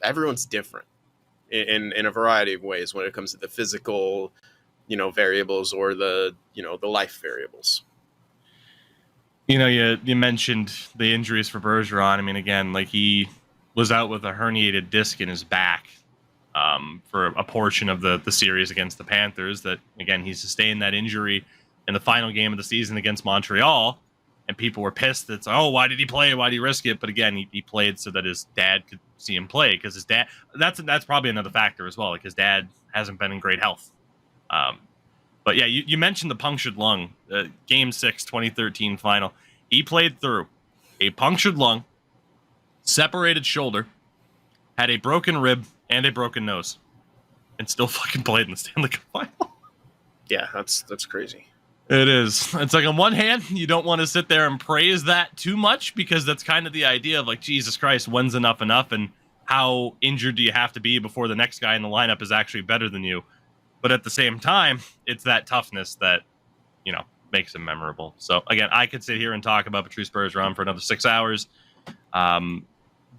Everyone's different in a variety of ways when it comes to the physical, variables or the life variables. You mentioned the injuries for Bergeron. I mean, again, like he was out with a herniated disc in his back for a portion of the series against the Panthers. That, again, he sustained that injury in the final game of the season against Montreal, and people were pissed. It's, why did he play? Why did he risk it? But again, he played so that his dad could see him play, because his dad, that's probably another factor as well. Like his dad hasn't been in great health. But yeah, you mentioned the punctured lung, Game 6, 2013 final. He played through a punctured lung, separated shoulder, had a broken rib, and a broken nose, and still fucking played in the Stanley Cup final. Yeah, that's crazy. It is. It's like, on one hand, you don't want to sit there and praise that too much, because that's kind of the idea of like, Jesus Christ, when's enough, and how injured do you have to be before the next guy in the lineup is actually better than you? But at the same time, it's that toughness that, makes him memorable. So again, I could sit here and talk about Patrice Bergeron for another 6 hours.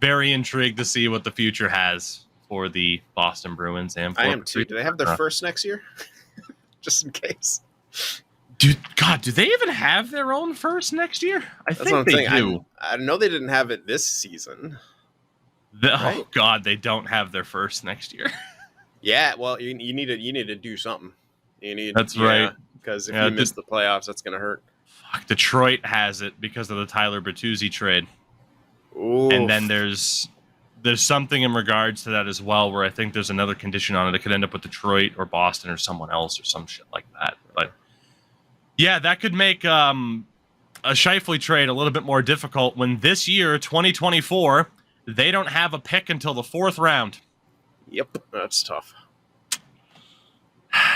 Very intrigued to see what the future has for the Boston Bruins. And I am too. Do they have their first next year? Just in case. Do they even have their own first next year? That's think they do. I know they didn't have it this season. Right? Oh God, they don't have their first next year. Yeah, well, you need to do something. That's right. Because if you miss the playoffs, that's going to hurt. Fuck, Detroit has it because of the Tyler Bertuzzi trade. Oof. And then there's something in regards to that as well, where I think there's another condition on it. It could end up with Detroit or Boston or someone else or some shit like that. But yeah, that could make a Scheifele trade a little bit more difficult when this year, 2024, they don't have a pick until the 4th round. Yep, that's tough.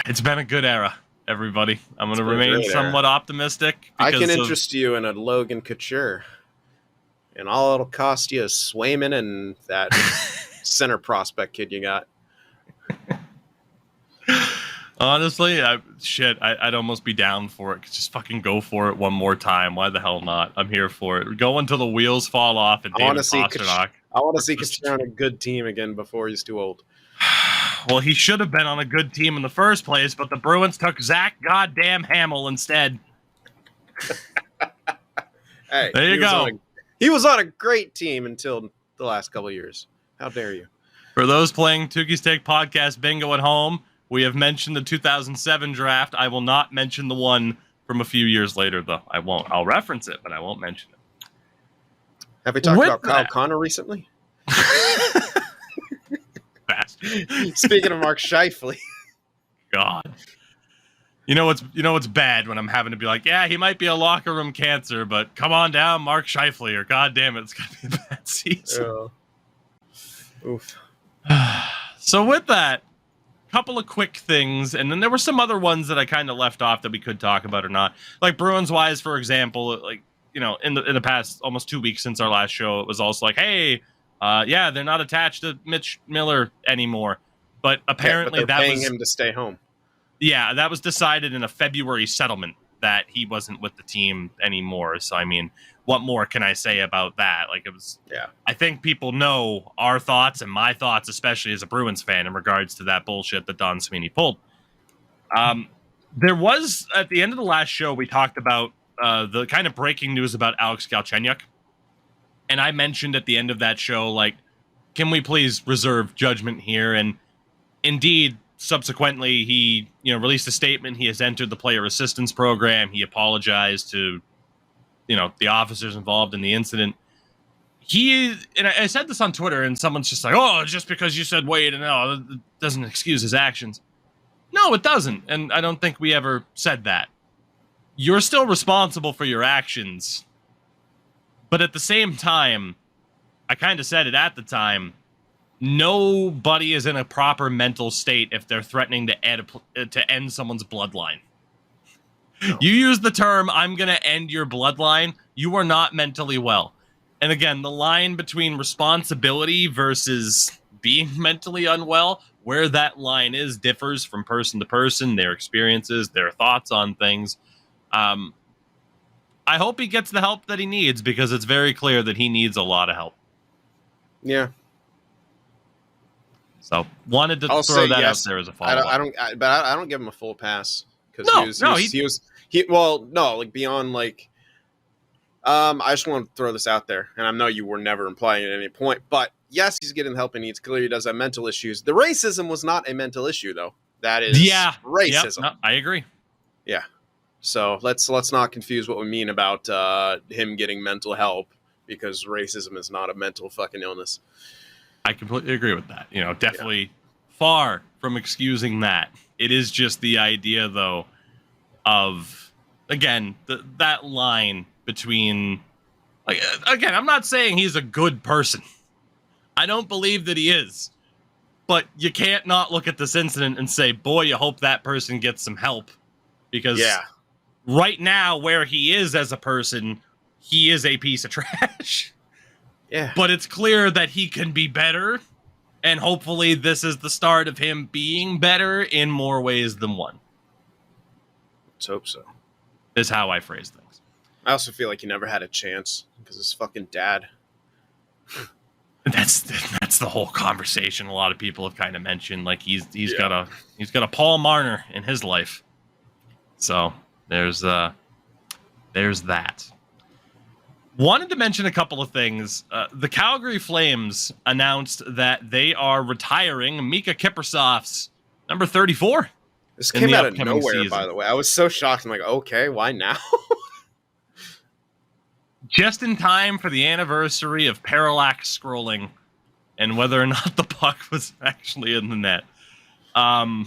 It's been a good era, everybody. I'm going to remain somewhat optimistic. I can interest you in a Logan Couture. And all it'll cost you is Swayman and that center prospect kid you got. Honestly, I'd almost be down for it. Just fucking go for it one more time. Why the hell not? I'm here for it. Go until the wheels fall off. And I want to see Couture on a good team again before he's too old. Well, he should have been on a good team in the first place, but the Bruins took Zach goddamn Hamill instead. Hey, there you go. He was on a great team until the last couple of years. How dare you? For those playing Tougies Take Podcast Bingo at home, we have mentioned the 2007 draft. I will not mention the one from a few years later, though. I won't. I'll reference it, but I won't mention it. Have we talked about Kyle Connor recently? Speaking of Mark Scheifele. God. You know what's bad when I'm having to be like, yeah, he might be a locker room cancer, but come on down, Mark Scheifele, or God damn it, it's gonna be a bad season. Oof. So with that, couple of quick things, and then there were some other ones that I kind of left off that we could talk about or not. Like Bruins wise, for example, like, you know, in the past almost 2 weeks since our last show, it was also like, hey, yeah, they're not attached to Mitch Miller anymore. But apparently but they're paying him to stay home. Yeah, that was decided in a February settlement that he wasn't with the team anymore. So, I mean, what more can I say about that? Like, it was, I think people know our thoughts and my thoughts, especially as a Bruins fan, in regards to that bullshit that Don Sweeney pulled. There was, at the end of the last show, we talked about the kind of breaking news about Alex Galchenyuk. And I mentioned at the end of that show, like, can we please reserve judgment here? And indeed, subsequently, he released a statement. He has entered the player assistance program. He apologized to the officers involved in the incident. And I said this on Twitter, and someone's just like, oh, just because you said wait, and no, it doesn't excuse his actions. No, it doesn't. And I don't think we ever said that. You're still responsible for your actions. But at the same time, I kind of said it at the time, nobody is in a proper mental state if they're threatening to end someone's bloodline. No. You use the term, I'm going to end your bloodline, you are not mentally well. And again, the line between responsibility versus being mentally unwell, where that line is differs from person to person, their experiences, their thoughts on things. I hope he gets the help that he needs, because it's very clear that he needs a lot of help. Yeah. So wanted to throw that out there as a follow-up. I don't give him a full pass, because beyond like. I just want to throw this out there, and I know you were never implying at any point, but yes, he's getting the help he needs. Clearly, he does have mental issues. The racism was not a mental issue, though. That is racism. Yep, no, I agree. Yeah. So let's not confuse what we mean about him getting mental help, because racism is not a mental fucking illness. I completely agree with that. Definitely far from excusing that. It is just the idea, though, of, again, that line between, like, again, I'm not saying he's a good person. I don't believe that he is. But you can't not look at this incident and say, boy, you hope that person gets some help. Because right now, where he is as a person, he is a piece of trash. Yeah. But it's clear that he can be better. And hopefully this is the start of him being better in more ways than one. Let's hope so. Is how I phrase things. I also feel like he never had a chance because his fucking dad. That's the whole conversation. A lot of people have kind of mentioned, like, he's got a Paul Marner in his life. So there's that. Wanted to mention a couple of things. The Calgary Flames announced that they are retiring Mika Kiprusoff's number 34. This came out of nowhere, season. By the way. I was so shocked. I'm like, okay, why now? Just in time for the anniversary of parallax scrolling and whether or not the puck was actually in the net. I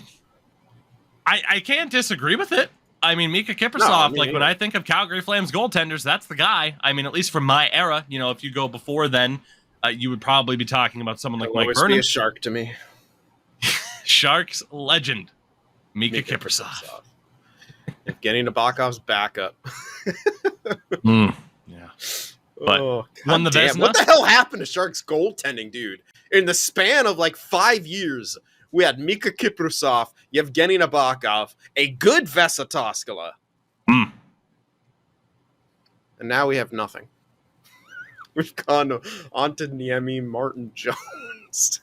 can't disagree with it. I mean, Mika Kiprusoff, when I think of Calgary Flames goaltenders, that's the guy. I mean, at least from my era, if you go before then, you would probably be talking about someone like Mike Vernon. Be a Shark to me. Sharks legend, Mika Kiprusoff. Getting Nabokov's backup. Yeah. But won the Vezina. What the hell happened to Sharks goaltending, dude? In the span of like 5 years, we had Mika Kiprusoff, Yevgeny Nabokov, a good Vesa Toskala. And now we have nothing. We've gone on to Niemi Martin Jones.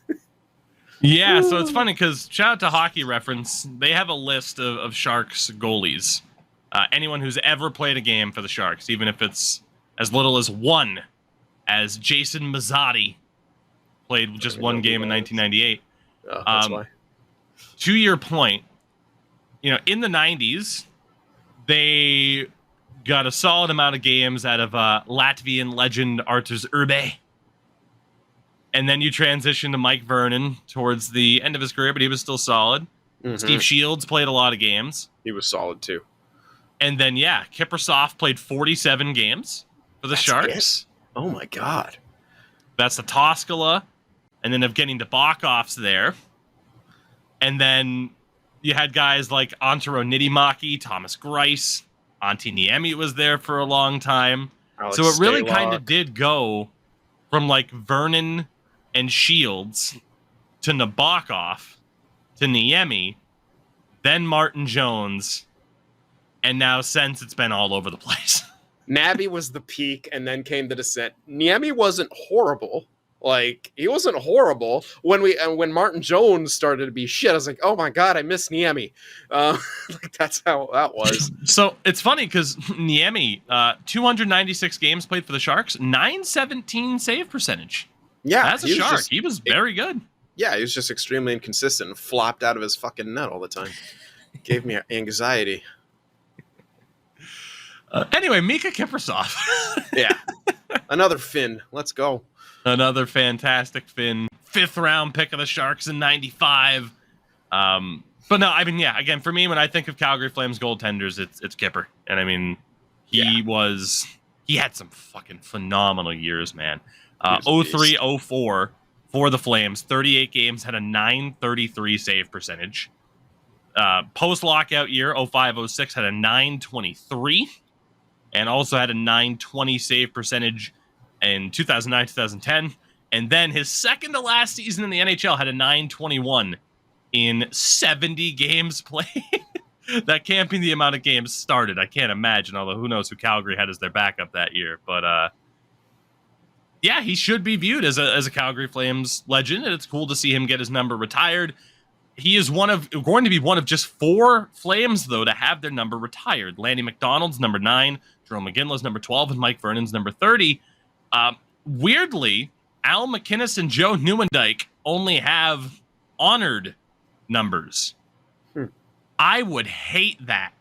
Yeah, so it's funny because shout out to Hockey Reference. They have a list of Sharks goalies. Anyone who's ever played a game for the Sharks, even if it's as little as one, as Jason Mazzotti played just one game in 1998. That's why. To your point, in the 90s, they got a solid amount of games out of Latvian legend Arturs Urbe. And then you transition to Mike Vernon towards the end of his career, but he was still solid. Mm-hmm. Steve Shields played a lot of games. He was solid too. And then, Kiprusoff played 47 games for the Sharks. It? Oh, my God. That's the Toskala. And then of getting the Bakoffs there. And then you had guys like Antero Niittymaki, Thomas Greiss, Antti Niemi was there for a long time. Alex so it really Stalock. kind of did go from like Vernon and Shields to Nabokov to Niemi, then Martin Jones, and now since it's been all over the place. Nabby was the peak, and then came the descent. Niemi wasn't horrible. Like, he wasn't horrible. When Martin Jones started to be shit, I was like, oh my God, I miss Niemi. Like, that's how that was. So it's funny because Niemi, 296 games played for the Sharks, 917 save percentage. Yeah. As a Shark, he was very good. Yeah, he was just extremely inconsistent and flopped out of his fucking net all the time. Gave me anxiety. Anyway, Mika Kiprusoff. Yeah. Another Finn. Let's go. Another fantastic Finn. 5th round pick of the Sharks in 95. But no, I mean, again, for me, when I think of Calgary Flames goaltenders, it's Kipper. And I mean, he had some fucking phenomenal years, man. 03-04 for the Flames, 38 games, had a 933 save percentage. Post-lockout year, 05-06, had a 923. And also had a 920 save percentage in 2009-2010. And then his second to last season in the NHL had a 921 in 70 games played. That can't be the amount of games started. I can't imagine, although who knows who Calgary had as their backup that year. But he should be viewed as a Calgary Flames legend, and it's cool to see him get his number retired. He is going to be one of just 4 Flames, though, to have their number retired. Lanny McDonald's number 9, Jerome McGinley's number 12, and Mike Vernon's number 30. Weirdly, Al McInnes and Joe Nieuwendyk only have honored numbers. I would hate that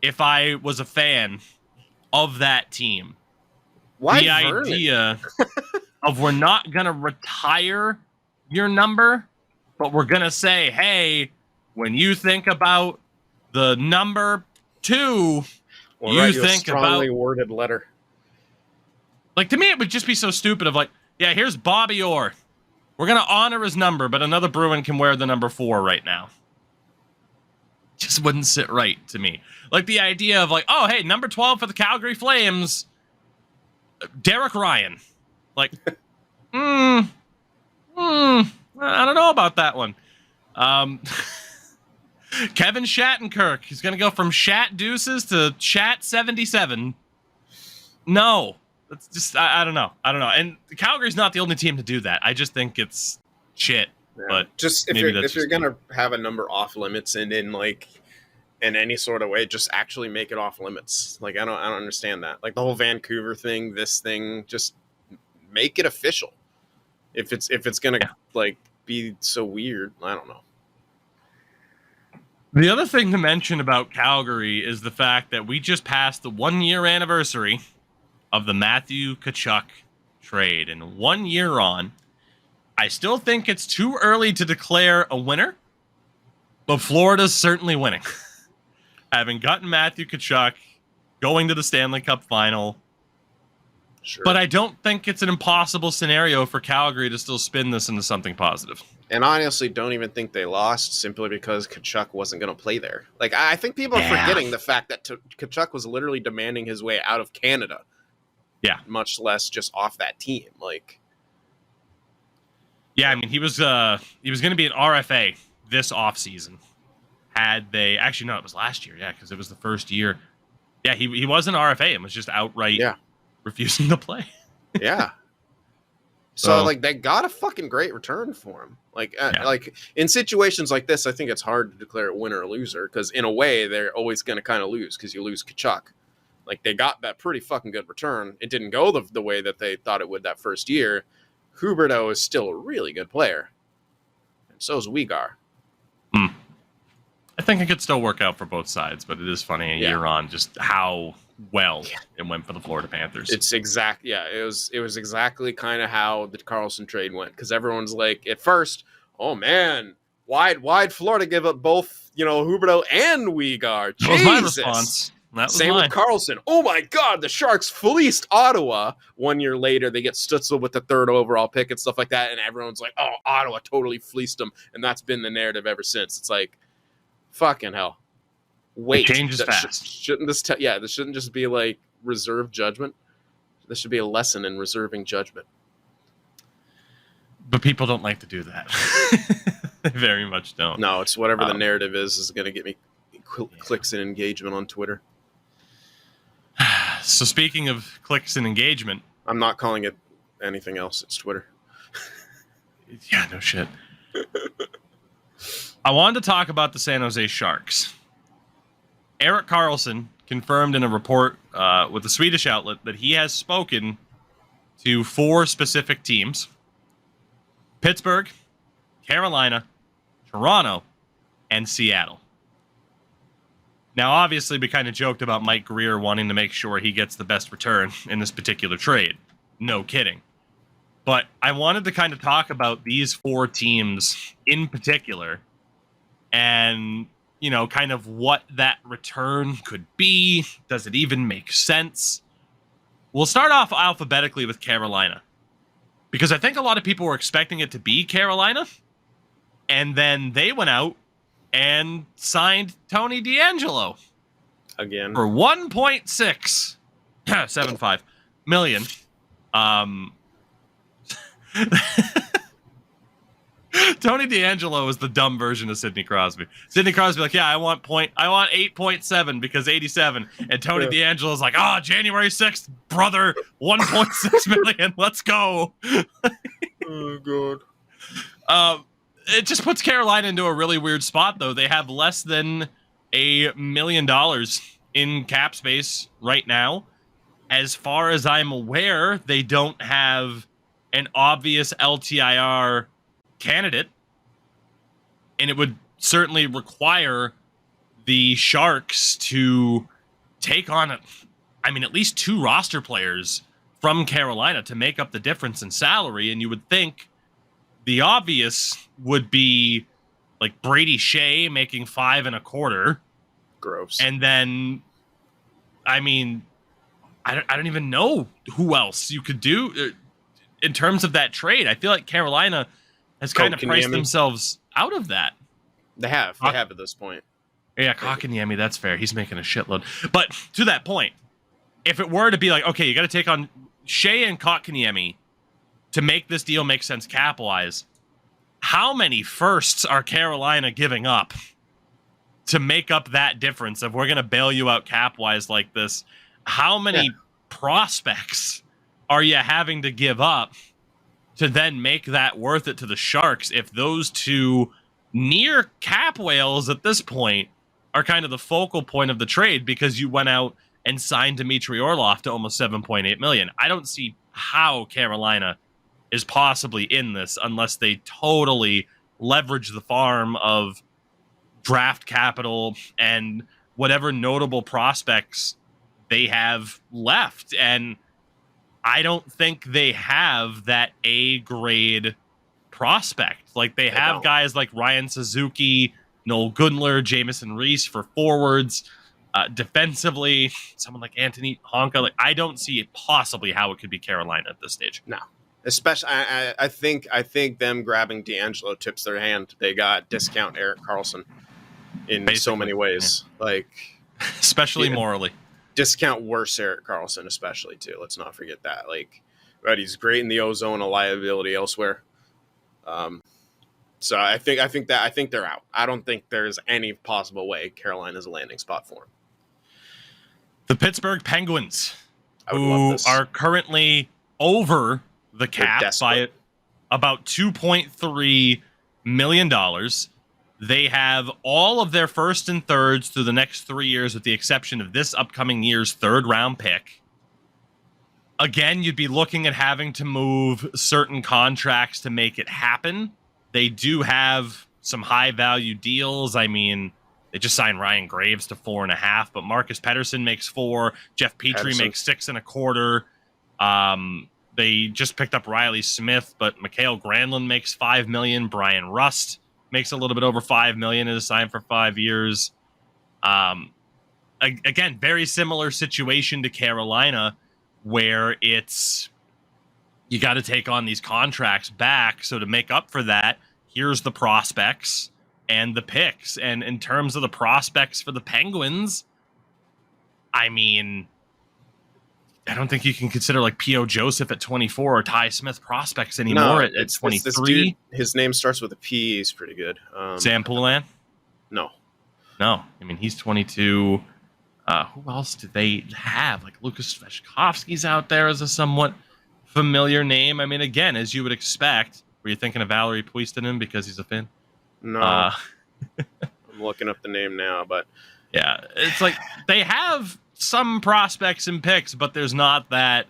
if I was a fan of that team. Why the Vernon? Idea of we're not going to retire your number, but we're going to say, hey, when you think about the number 2, you think about... strongly worded letter. Like, to me, it would just be so stupid of like, here's Bobby Orr. We're going to honor his number, but another Bruin can wear the number 4 right now. Just wouldn't sit right to me. Like, the idea of like, oh, hey, number 12 for the Calgary Flames, Derek Ryan. Like, I don't know about that one. Kevin Shattenkirk. He's going to go from Shat Deuces to Shat 77. No. It's just, I don't know. And Calgary's not the only team to do that. I just think it's shit. Yeah. But just if you're going to have a number off limits and in like in any sort of way, just actually make it off limits. Like, I don't understand that. Like the whole Vancouver thing, this thing, just make it official. If it's going to like be so weird, I don't know. The other thing to mention about Calgary is the fact that we just passed the 1-year anniversary of the Matthew Tkachuk trade. And 1 year on, I still think it's too early to declare a winner, but Florida's certainly winning. Having gotten Matthew Tkachuk, going to the Stanley Cup final. Sure. But I don't think it's an impossible scenario for Calgary to still spin this into something positive. And I honestly don't even think they lost simply because Tkachuk wasn't going to play there. Like, I think people are forgetting the fact that Tkachuk was literally demanding his way out of Canada. Yeah. Much less just off that team. Like, yeah, I mean, he was going to be an RFA this offseason. Had they actually, no, it was last year. Yeah, because it was the first year. Yeah, he was an RFA and was just outright refusing to play. Yeah. So like they got a fucking great return for him. Like like in situations like this, I think it's hard to declare a winner or loser because in a way they're always going to kind of lose because you lose Tkachuk. Like they got that pretty fucking good return. It didn't go the way that they thought it would that first year. Huberdeau is still a really good player, and so is Weegar. I think it could still work out for both sides, but it is funny a year on just how well and went for the Florida Panthers. It was exactly kind of how the Karlsson trade went, because everyone's like, at first, oh man, why'd Florida give up both, Huberdeau and Weegar? That was my response. Same with Karlsson. Oh my God, the Sharks fleeced Ottawa. 1 year later, they get Stützle with the 3rd overall pick and stuff like that, and everyone's like, oh, Ottawa totally fleeced them, and that's been the narrative ever since. It's like, fucking hell. Wait, it changes fast. Shouldn't this shouldn't just be like reserve judgment? This should be a lesson in reserving judgment. But people don't like to do that. They very much don't. No, it's whatever the narrative is going to get me clicks and engagement on Twitter. So speaking of clicks and engagement, I'm not calling it anything else. It's Twitter. Yeah, no shit. I wanted to talk about the San Jose Sharks. Erik Karlsson confirmed in a report with a Swedish outlet that he has spoken to 4 specific teams: Pittsburgh, Carolina, Toronto, and Seattle. Now, obviously, we kind of joked about Mike Greer wanting to make sure he gets the best return in this particular trade. No kidding. But I wanted to kind of talk about these 4 teams in particular and, kind of what that return could be. Does it even make sense? We'll start off alphabetically with Carolina, because I think a lot of people were expecting it to be Carolina, and then they went out and signed Tony DeAngelo again for $1.675 million. Tony DeAngelo is the dumb version of Sidney Crosby. Sidney Crosby like, yeah, I want 8.7 because 87, and Tony DeAngelo is like, January 6th, brother, 1.6 million, let's go. Oh god. It just puts Carolina into a really weird spot, though. They have less than $1 million in cap space right now. As far as I'm aware, they don't have an obvious LTIR candidate, and it would certainly require the Sharks to take on, at least 2 roster players from Carolina to make up the difference in salary, and you would think the obvious would be like Brady Shea making $5.25. Gross. And then, I don't even know who else you could do in terms of that trade. I feel like Carolina has kind of priced themselves out of that. They have at this point. Yeah, Kotkaniemi, that's fair. He's making a shitload. But to that point, if it were to be like, okay, you got to take on Shea and Kotkaniemi to make this deal make sense cap-wise, how many firsts are Carolina giving up to make up that difference? If we're going to bail you out cap-wise like this, how many prospects are you having to give up to then make that worth it to the Sharks if those 2 near cap whales at this point are kind of the focal point of the trade because you went out and signed Dmitry Orlov to almost $7.8 million? I don't see how Carolina is possibly in this unless they totally leverage the farm of draft capital and whatever notable prospects they have left. And I don't think they have that A-grade prospect. Like, they have guys like Ryan Suzuki, Noel Gunler, Jamison Reese for forwards. Defensively, someone like Anthony Honka. Like, I don't see it possibly how it could be Carolina at this stage. No. Especially, I think them grabbing DeAngelo tips their hand. They got discount Erik Karlsson in so many ways. Yeah. Like, especially morally. Discount worse Erik Karlsson, especially too. Let's not forget that. Like, right, he's great in the ozone, a liability elsewhere. So I think they're out. I don't think there's any possible way Carolina's a landing spot for him. The Pittsburgh Penguins, who are currently over the cap by about $2.3 million. They have all of their first and thirds through the next 3 years, with the exception of this upcoming year's 3rd round pick. Again, you'd be looking at having to move certain contracts to make it happen. They do have some high value deals. They just signed Ryan Graves to 4.5, but Marcus Pettersson makes 4. Jeff Petrie makes 6.25. They just picked up Riley Smith, but Mikael Granlund makes $5 million. Brian Rust makes a little bit over $5 million and is signed for 5 years. Again, very similar situation to Carolina, where it's you got to take on these contracts back. So to make up for that, here's the prospects and the picks. And in terms of the prospects for the Penguins, I mean, I don't think you can consider like P.O. Joseph at 24 or Ty Smith prospects anymore at 23. This dude, his name starts with a P. He's pretty good. Sam Poulin? No. I mean, he's 22. Who else do they have? Like Lucas Svechkovsky's out there as a somewhat familiar name. I mean, again, as you would expect, were you thinking of Valerie Puistinen because he's a Finn? No. I'm looking up the name now, but yeah, it's like they have some prospects and picks, but there's not that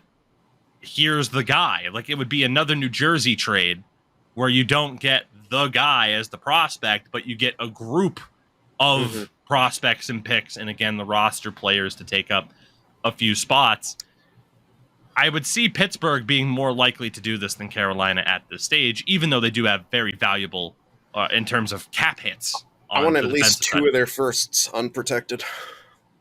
here's the guy. Like it would be another New Jersey trade where you don't get the guy as the prospect, but you get a group of prospects and picks, and again, the roster players to take up a few spots. I would see Pittsburgh being more likely to do this than Carolina at this stage, even though they do have very valuable in terms of cap hits. I want at least 2 of their firsts unprotected,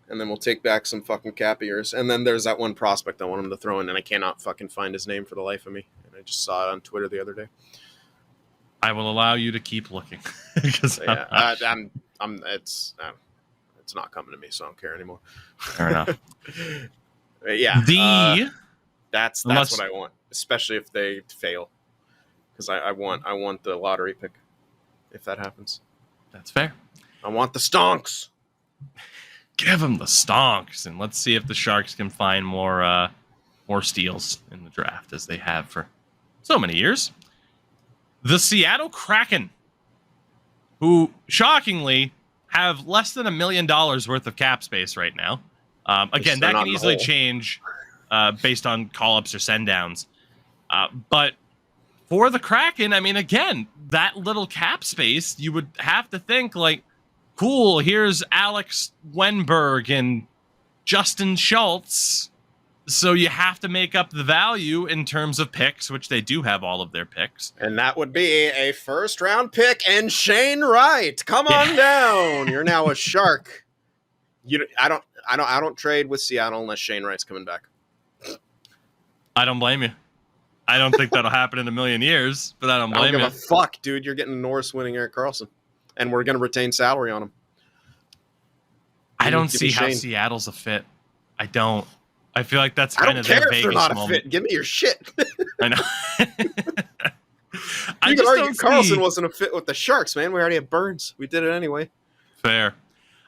and then we'll take back some fucking cap years. And then there's that one prospect I want him to throw in, and I cannot fucking find his name for the life of me. And I just saw it on Twitter the other day. I will allow you to keep looking. Because it's not coming to me, so I don't care anymore. Fair enough. Yeah. That's what I want, especially if they fail, because I want the lottery pick if that happens. That's fair. I want the stonks. Give them the stonks, and let's see if the Sharks can find more steals in the draft as they have for so many years. The Seattle Kraken, who shockingly have less than $1 million worth of cap space right now. Again, that can easily change based on call-ups or send-downs. But for the Kraken, I mean, again, that little cap space, you would have to think like, cool, here's Alex Wenberg and Justin Schultz. So you have to make up the value in terms of picks, which they do have all of their picks. And that would be a first-round pick and Shane Wright. Come on down. You're now a Shark. I don't trade with Seattle unless Shane Wright's coming back. I don't blame you. I don't think that'll happen in a million years, but I don't blame you. I don't give a fuck, dude. You're getting Norris winning Erik Karlsson, and we're going to retain salary on him. I don't see how Seattle's a fit. I don't. I feel like that's kind of their Vegas moment. I don't care if they're not a fit. Give me your shit. I know. You could argue Karlsson wasn't a fit with the Sharks, man. We already have Burns. We did it anyway. Fair.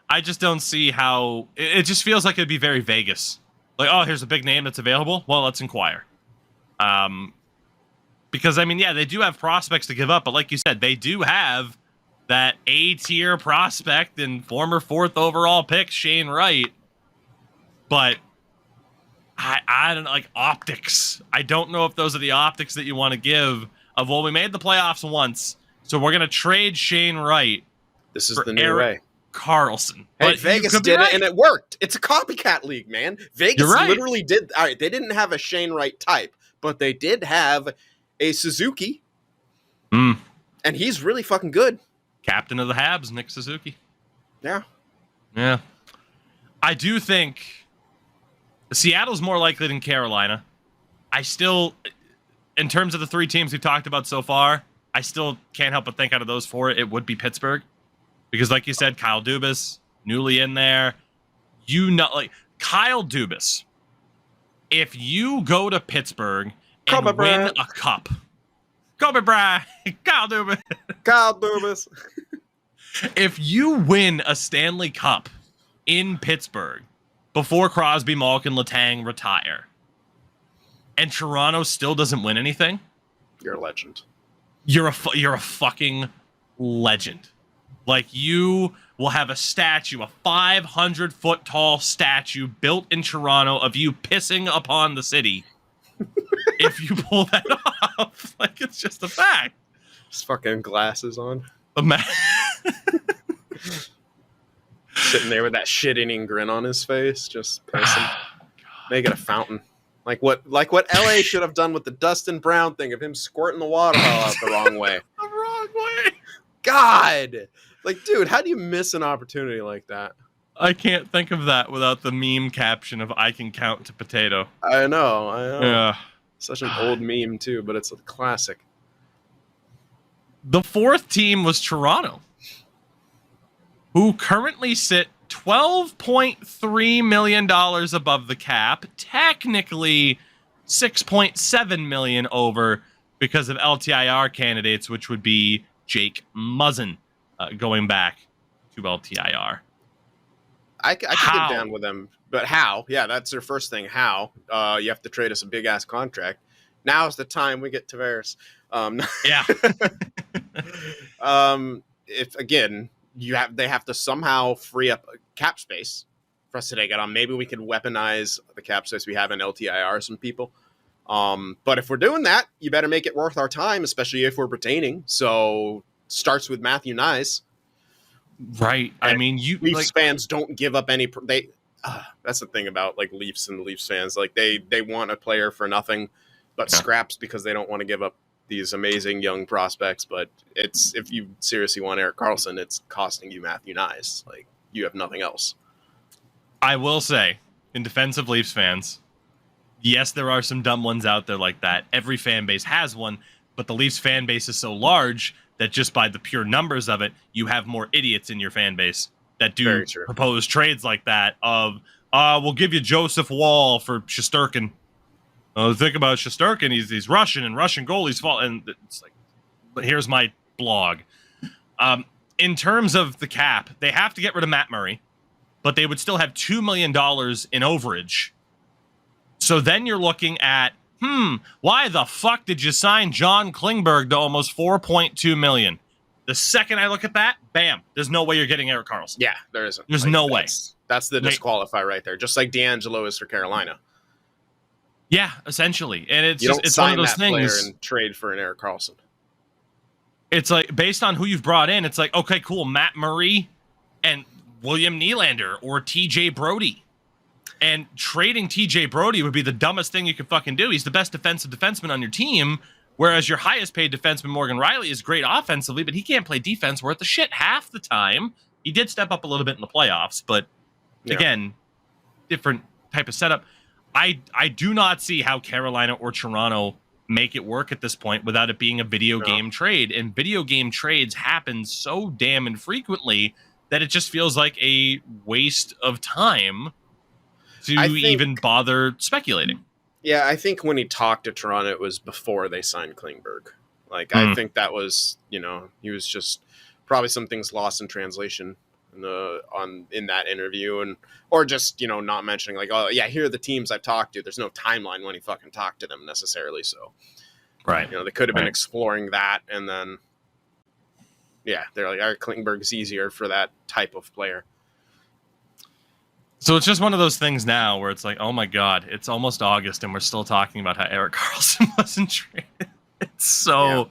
I just don't see how... It just feels like it'd be very Vegas. Like, oh, here's a big name that's available. Well, let's inquire. Because, I mean, yeah, they do have prospects to give up, but like you said, they do have that A-tier prospect and former 4th overall pick, Shane Wright. But I don't know, like optics. I don't know if those are the optics that you want to give of, well, we made the playoffs once, so we're going to trade Shane Wright. This is the new way. Karlsson. Hey, but Vegas did it, and it worked. It's a copycat league, man. Vegas literally did. All right, they didn't have a Shane Wright type, but they did have a Suzuki, and he's really fucking good. Captain of the Habs, Nick Suzuki. Yeah. I do think Seattle's more likely than Carolina. I still, in terms of the 3 teams we've talked about so far, I still can't help but think out of those 4, it would be Pittsburgh. Because like you said, Kyle Dubas, newly in there. Like Kyle Dubas, if you go to Pittsburgh and win a cup, Kobe Bryant, Kyle Dubas. If you win a Stanley Cup in Pittsburgh before Crosby, Malkin, Letang retire, and Toronto still doesn't win anything, you're a legend. You're a fucking legend. Like, you will have a statue, a 500-foot tall statue built in Toronto of you pissing upon the city. If you pull that off, like, it's just a fact. Just fucking glasses on. Sitting there with that shit-eating grin on his face, just pissing. Make it a fountain. Like what LA should have done with the Dustin Brown thing of him squirting the water out the wrong way. The wrong way. God. Like, dude, how do you miss an opportunity like that? I can't think of that without the meme caption of "I can count to potato." I know. Yeah. Such an old meme too, but it's a classic. The fourth team was Toronto, who currently sit $12.3 million above the cap, technically $6.7 million over because of LTIR candidates, which would be Jake Muzzin going back to LTIR. I can get down with them, but how? Yeah, that's their first thing. How? You have to trade us a big ass contract. Now's the time we get Tavares. Yeah. If again, they have to somehow free up cap space for us to take it on. Maybe we could weaponize the cap space we have in LTIR some people. But if we're doing that, you better make it worth our time, especially if we're retaining. So starts with Matthew Nyes. Right. And I mean, Leafs fans don't give up any. That's the thing about like Leafs and the Leafs fans. Like they want a player for nothing, but scraps because they don't want to give up these amazing young prospects. But it's if you seriously want Erik Karlsson, it's costing you Matthew Nyes. Like you have nothing else. I will say, in defense of Leafs fans, yes, there are some dumb ones out there like that. Every fan base has one, but the Leafs fan base is so large that just by the pure numbers of it, you have more idiots in your fan base that do propose trades like that of, we'll give you Joseph Wall for Shesterkin. Think about Shesterkin. He's Russian, and Russian goalies fall. And it's like, but here's my blog. In terms of the cap, they have to get rid of Matt Murray, but they would still have $2 million in overage. So then you're looking at, why the fuck did you sign John Klingberg to almost $4.2 million? The second I look at that, bam, there's no way you're getting Erik Karlsson. Yeah, there isn't. There's no way. That's the disqualifier right there. Just like D'Angelo is for Carolina. Yeah, essentially. And it's it's one of those that things. Player and trade for an Erik Karlsson. It's like based on who you've brought in, it's like, okay, cool, Matt Murray and William Nylander or TJ Brody. And trading TJ Brody would be the dumbest thing you could fucking do. He's the best defensive defenseman on your team, whereas your highest paid defenseman, Morgan Riley, is great offensively, but he can't play defense worth the shit half the time. He did step up a little bit in the playoffs, but again, different type of setup. I do not see how Carolina or Toronto make it work at this point without it being a video game trade. And video game trades happen so damn infrequently that it just feels like a waste of time to even bother speculating. Yeah, I think when he talked to Toronto, it was before they signed Klingberg. Like, I think that was, he was just probably some things lost in translation in that interview, or just, not mentioning like, oh yeah, here are the teams I've talked to. There's no timeline when he fucking talked to them necessarily. So, right. They could have been exploring that. And then, they're like, all right, Klingberg's easier for that type of player. So it's just one of those things now where it's like, oh my God, it's almost August and we're still talking about how Erik Karlsson wasn't traded. It's so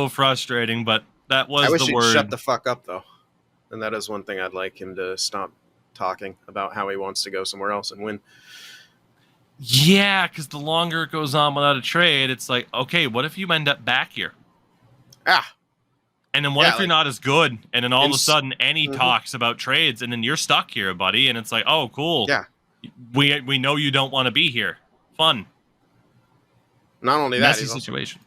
frustrating, but that was the word. I wish he'd shut the fuck up though. And that is one thing I'd like him to stop talking about how he wants to go somewhere else and win. Yeah, because the longer it goes on without a trade, it's like, okay, what if you end up back here? And then what if you're not as good? And then all of a sudden, Annie talks about trades, and then you're stuck here, buddy. And it's like, oh, cool. Yeah. We know you don't want to be here. Fun. Not only that, messy situation.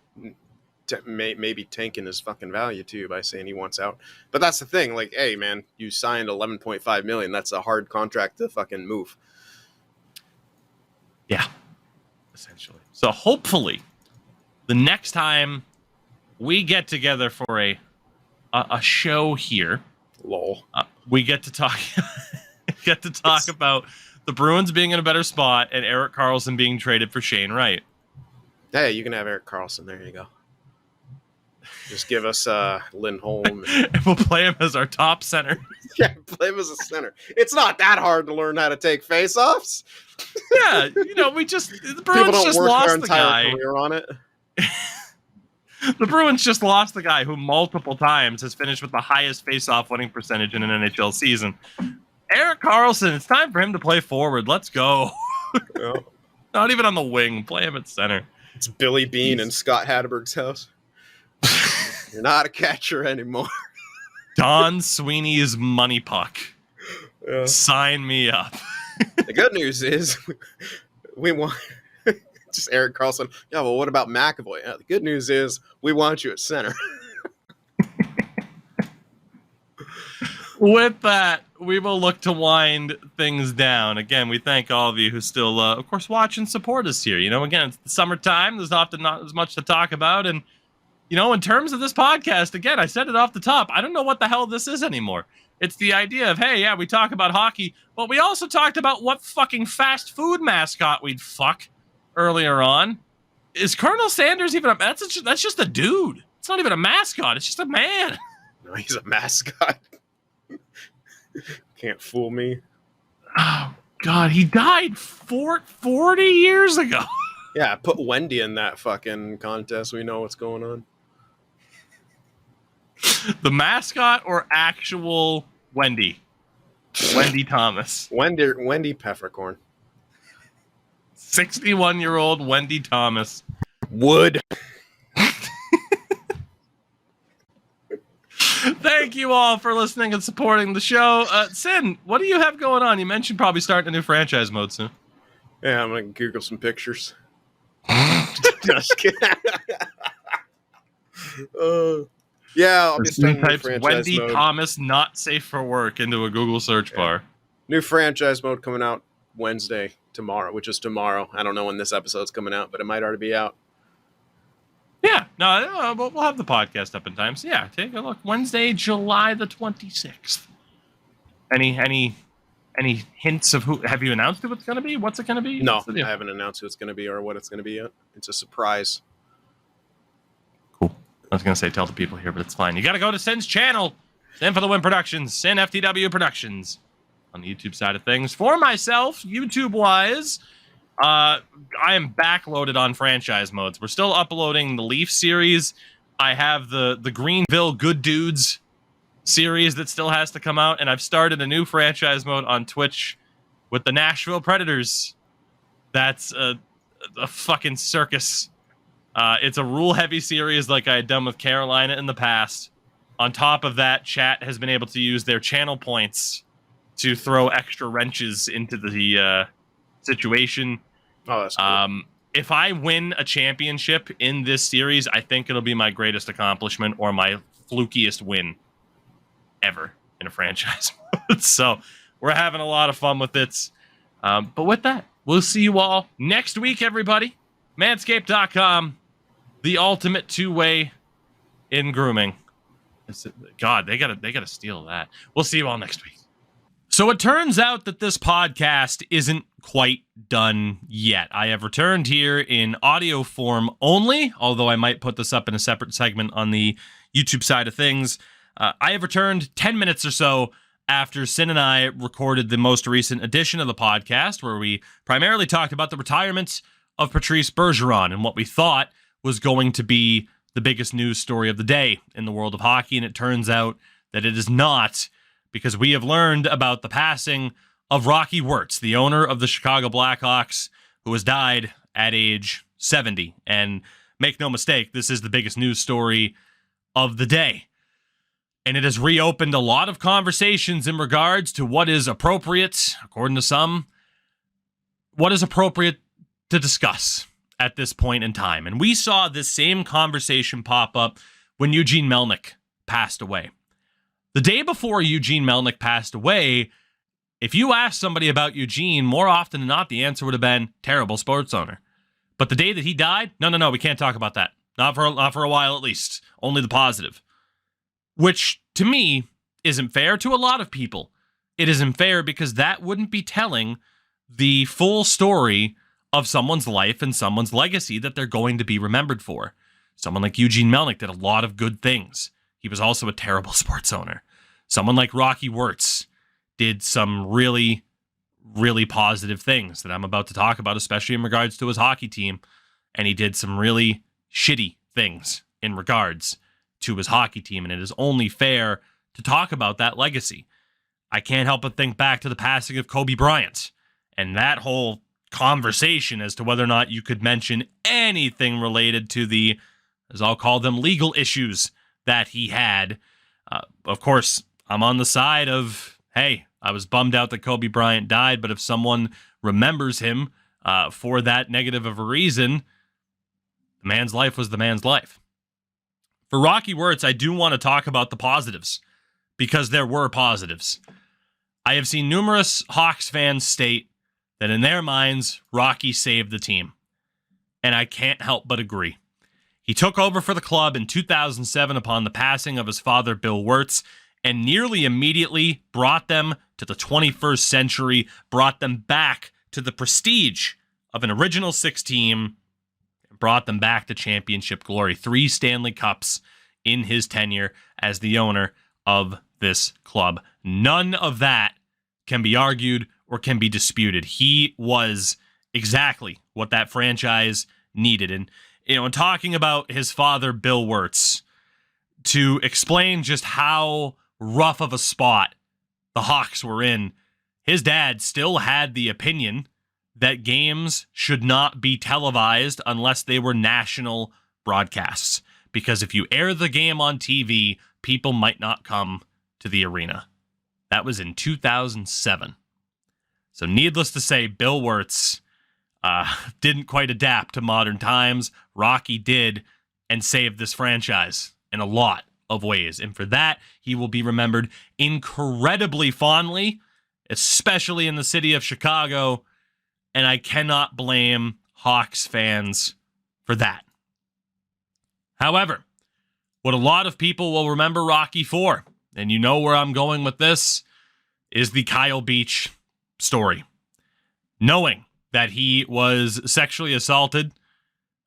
Maybe tanking his fucking value too by saying he wants out. But that's the thing. Like, hey, man, you signed $11.5 million. That's a hard contract to fucking move. Yeah, essentially. So hopefully, the next time we get together for a show here, we get to talk about the Bruins being in a better spot and Erik Karlsson being traded for Shane Wright. Hey, you can have Erik Karlsson. There you go. Just give us Lindholm. And we'll play him as our top center. Yeah, play him as a center. It's not that hard to learn how to take face-offs. Yeah, the Bruins just lost the guy. Career on it. The Bruins just lost the guy who multiple times has finished with the highest face-off winning percentage in an NHL season. Erik Karlsson, it's time for him to play forward. Let's go. Yeah. Not even on the wing. Play him at center. It's Billy Bean in Scott Hatterberg's house. You're not a catcher anymore. Don Sweeney's money puck. Yeah. Sign me up. The good news is we want just Erik Karlsson. Yeah, well, what about McAvoy? Yeah, the good news is we want you at center. With that, we will look to wind things down. Again, we thank all of you who still, of course, watch and support us here. You know, again, it's the summertime. There's often not as much to talk about. And, you know, in terms of this podcast, again, I said it off the top. I don't know what the hell this is anymore. It's the idea of, hey, yeah, we talk about hockey, but we also talked about what fucking fast food mascot we'd fuck earlier on. Is Colonel Sanders even that's just a dude. It's not even a mascot. It's just a man. No, he's a mascot. Can't fool me. Oh, God, he died 40 years ago. Yeah, put Wendy in that fucking contest. We know what's going on. The mascot or actual Wendy? Wendy Thomas. Wendy Peppercorn. 61-year-old Wendy Thomas. Wood. Thank you all for listening and supporting the show. Sin, what do you have going on? You mentioned probably starting a new franchise mode soon. Yeah, I'm going to Google some pictures. Just kidding. Yeah, I'll be starting a new franchise Wendy mode. Thomas not safe for work into a Google search bar. New franchise mode coming out Wednesday, tomorrow, which is tomorrow. I don't know when this episode's coming out, but it might already be out. Yeah, no, we'll have the podcast up in time. So yeah, take a look. Wednesday, July the 26th. Any hints of who? Have you announced who it's going to be? What's it going to be? No, I haven't announced who it's going to be or what it's going to be yet. It's a surprise. Cool. I was going to say tell the people here, but it's fine. You got to go to Sin's channel. Sin for the Win Productions. Sin FTW Productions. On the YouTube side of things. For myself, YouTube-wise, I am backloaded on franchise modes. We're still uploading the Leaf series. I have the Greenville Good Dudes series that still has to come out, and I've started a new franchise mode on Twitch with the Nashville Predators. That's a fucking circus. It's a rule-heavy series like I had done with Carolina in the past. On top of that, chat has been able to use their channel points to throw extra wrenches into the situation. Oh, that's cool. If I win a championship in this series, I think it'll be my greatest accomplishment or my flukiest win ever in a franchise mode. So we're having a lot of fun with it. But with that, we'll see you all next week, everybody. Manscaped.com, the ultimate two-way in grooming. God, they gotta steal that. We'll see you all next week. So it turns out that this podcast isn't quite done yet. I have returned here in audio form only, although I might put this up in a separate segment on the YouTube side of things. I have returned 10 minutes or so after Sin and I recorded the most recent edition of the podcast, where we primarily talked about the retirement of Patrice Bergeron and what we thought was going to be the biggest news story of the day in the world of hockey, and it turns out that it is not, because we have learned about the passing of Rocky Wirtz, the owner of the Chicago Blackhawks, who has died at age 70. And make no mistake, this is the biggest news story of the day. And it has reopened a lot of conversations in regards to what is appropriate, according to some, what is appropriate to discuss at this point in time. And we saw this same conversation pop up when Eugene Melnyk passed away. The day before Eugene Melnyk passed away, if you asked somebody about Eugene, more often than not, the answer would have been terrible sports owner. But the day that he died, no, we can't talk about that. Not for a while, at least. Only the positive. Which, to me, isn't fair to a lot of people. It isn't fair because that wouldn't be telling the full story of someone's life and someone's legacy that they're going to be remembered for. Someone like Eugene Melnyk did a lot of good things. He was also a terrible sports owner. Someone like Rocky Wirtz did some really, really positive things that I'm about to talk about, especially in regards to his hockey team. And he did some really shitty things in in regards to his hockey team, and it is only fair to talk about that legacy. I can't help but think back to the passing of Kobe Bryant and that whole conversation as to whether or not you could mention anything related to the, as I'll call them, legal issues that he had. Of course, I'm on the side of, hey, I was bummed out that Kobe Bryant died, but if someone remembers him for that negative of a reason, the man's life was the man's life. For Rocky Wirtz, I do want to talk about the positives, because there were positives. I have seen numerous Hawks fans state that in their minds, Rocky saved the team. And I can't help but agree. He took over for the club in 2007 upon the passing of his father, Bill Wirtz, and nearly immediately brought them to the 21st century, brought them back to the prestige of an original six team, brought them back to championship glory. 3 Stanley Cups in his tenure as the owner of this club. None of that can be argued or can be disputed. He was exactly what that franchise needed. And, in talking about his father, Bill Wirtz, to explain just how rough of a spot the Hawks were in, his dad still had the opinion that games should not be televised unless they were national broadcasts. Because if you air the game on TV, people might not come to the arena. That was in 2007. So needless to say, Bill Wirtz didn't quite adapt to modern times. Rocky did, and saved this franchise in a lot of ways. And for that, he will be remembered incredibly fondly, especially in the city of Chicago. And I cannot blame Hawks fans for that. However, what a lot of people will remember Rocky for, and you know where I'm going with this, is the Kyle Beach story. Knowing that he was sexually assaulted,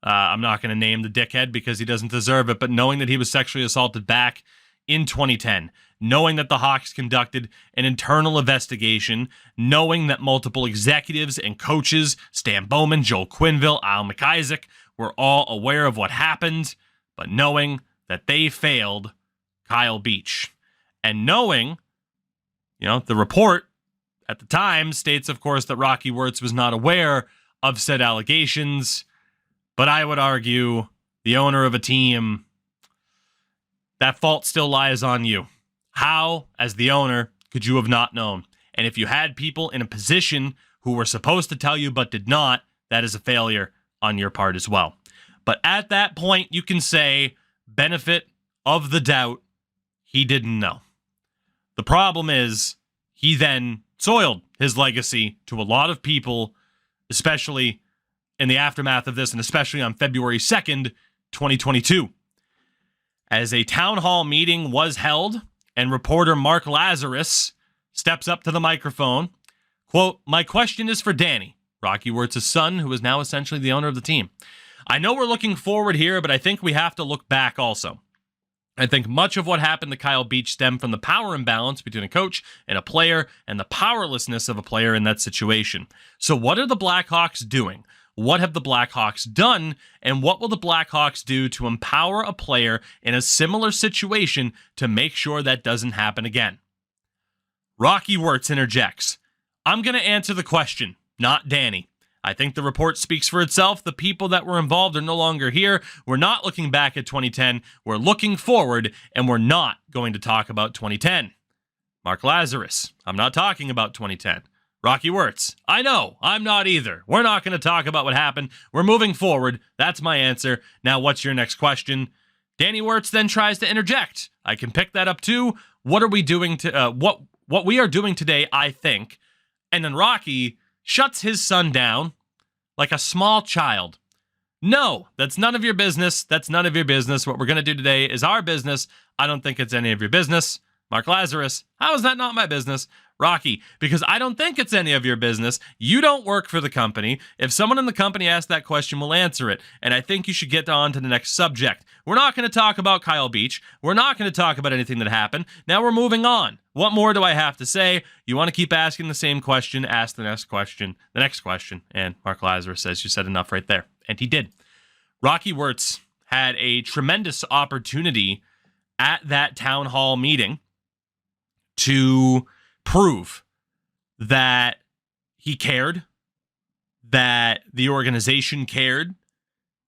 I'm not going to name the dickhead because he doesn't deserve it, but knowing that he was sexually assaulted back in 2010, knowing that the Hawks conducted an internal investigation, knowing that multiple executives and coaches, Stan Bowman, Joel Quenneville, Al McIsaac, were all aware of what happened, but knowing that they failed Kyle Beach. And knowing, the report at the time states, of course, that Rocky Wirtz was not aware of said allegations, but I would argue the owner of a team, that fault still lies on you. How, as the owner, could you have not known? And if you had people in a position who were supposed to tell you but did not, that is a failure on your part as well. But at that point, you can say, benefit of the doubt, he didn't know. The problem is, he then soiled his legacy to a lot of people, especially in the aftermath of this, and especially on February 2nd, 2022. As a town hall meeting was held, and reporter Mark Lazarus steps up to the microphone, quote, "My question is for Danny, Rocky Wirtz's son, who is now essentially the owner of the team. I know we're looking forward here, but I think we have to look back also. I think much of what happened to Kyle Beach stemmed from the power imbalance between a coach and a player and the powerlessness of a player in that situation. So what are the Blackhawks doing? What have the Blackhawks done? And what will the Blackhawks do to empower a player in a similar situation to make sure that doesn't happen again?" Rocky Wirtz interjects, "I'm going to answer the question, not Danny. I think the report speaks for itself. The people that were involved are no longer here. We're not looking back at 2010. We're looking forward, and we're not going to talk about 2010. Mark Lazarus, I'm not talking about 2010. Rocky Wirtz, I know, I'm not either. We're not going to talk about what happened. We're moving forward. That's my answer. Now, what's your next question?" Danny Wirtz then tries to interject. "I can pick that up too. What are we doing to what we are doing today, I think." And then Rocky shuts his son down like a small child. "No, that's none of your business. That's none of your business. What we're going to do today is our business. I don't think it's any of your business." Mark Lazarus, "How is that not my business?" Rocky, "Because I don't think it's any of your business. You don't work for the company. If someone in the company asks that question, we'll answer it. And I think you should get on to the next subject. We're not going to talk about Kyle Beach. We're not going to talk about anything that happened. Now we're moving on. What more do I have to say? You want to keep asking the same question, ask the next question. And Mark Lazarus says, "You said enough right there." And he did. Rocky Wirtz had a tremendous opportunity at that town hall meeting to prove that he cared, that the organization cared,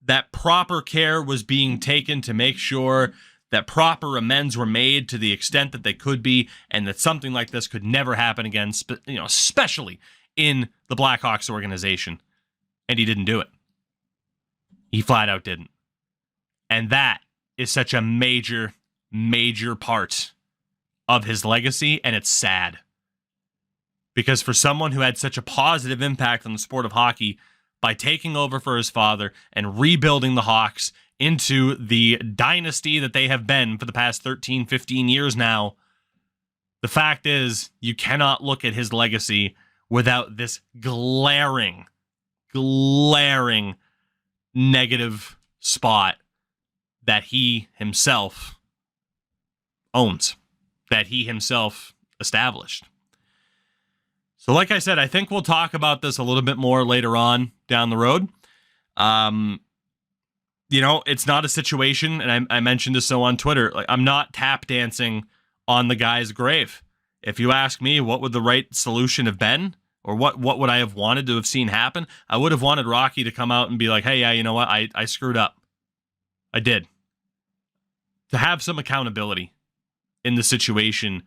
that proper care was being taken to make sure that proper amends were made to the extent that they could be, and that something like this could never happen again, especially in the Blackhawks organization. And he didn't do it. He flat out didn't. And that is such a major, major part of his legacy, and it's sad. Because for someone who had such a positive impact on the sport of hockey by taking over for his father and rebuilding the Hawks into the dynasty that they have been for the past 13, 15 years now, the fact is you cannot look at his legacy without this glaring negative spot that he himself owns, that he himself established. So like I said, I think we'll talk about this a little bit more later on down the road. It's not a situation, and I mentioned this so on Twitter, like I'm not tap dancing on the guy's grave. If you ask me what would the right solution have been, or what would I have wanted to have seen happen, I would have wanted Rocky to come out and be like, hey, yeah, you know what? I screwed up. I did. To have some accountability in the situation.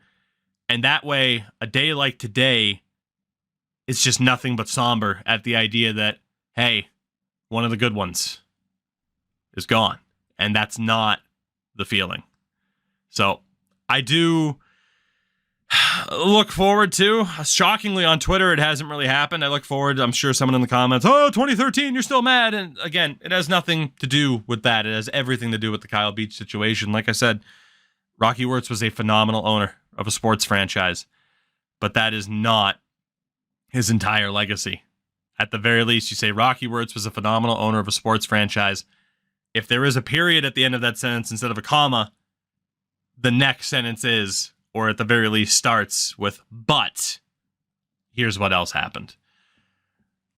And that way, a day like today, it's just nothing but somber at the idea that, hey, one of the good ones is gone. And that's not the feeling. So I do look forward to, shockingly on Twitter, it hasn't really happened. I look forward, I'm sure someone in the comments, 2013, you're still mad. And again, it has nothing to do with that. It has everything to do with the Kyle Beach situation. Like I said, Rocky Wirtz was a phenomenal owner of a sports franchise, but that is not his entire legacy. At the very least, you say Rocky Wirtz was a phenomenal owner of a sports franchise. If there is a period at the end of that sentence instead of a comma, the next sentence is, or at the very least starts with, but here's what else happened.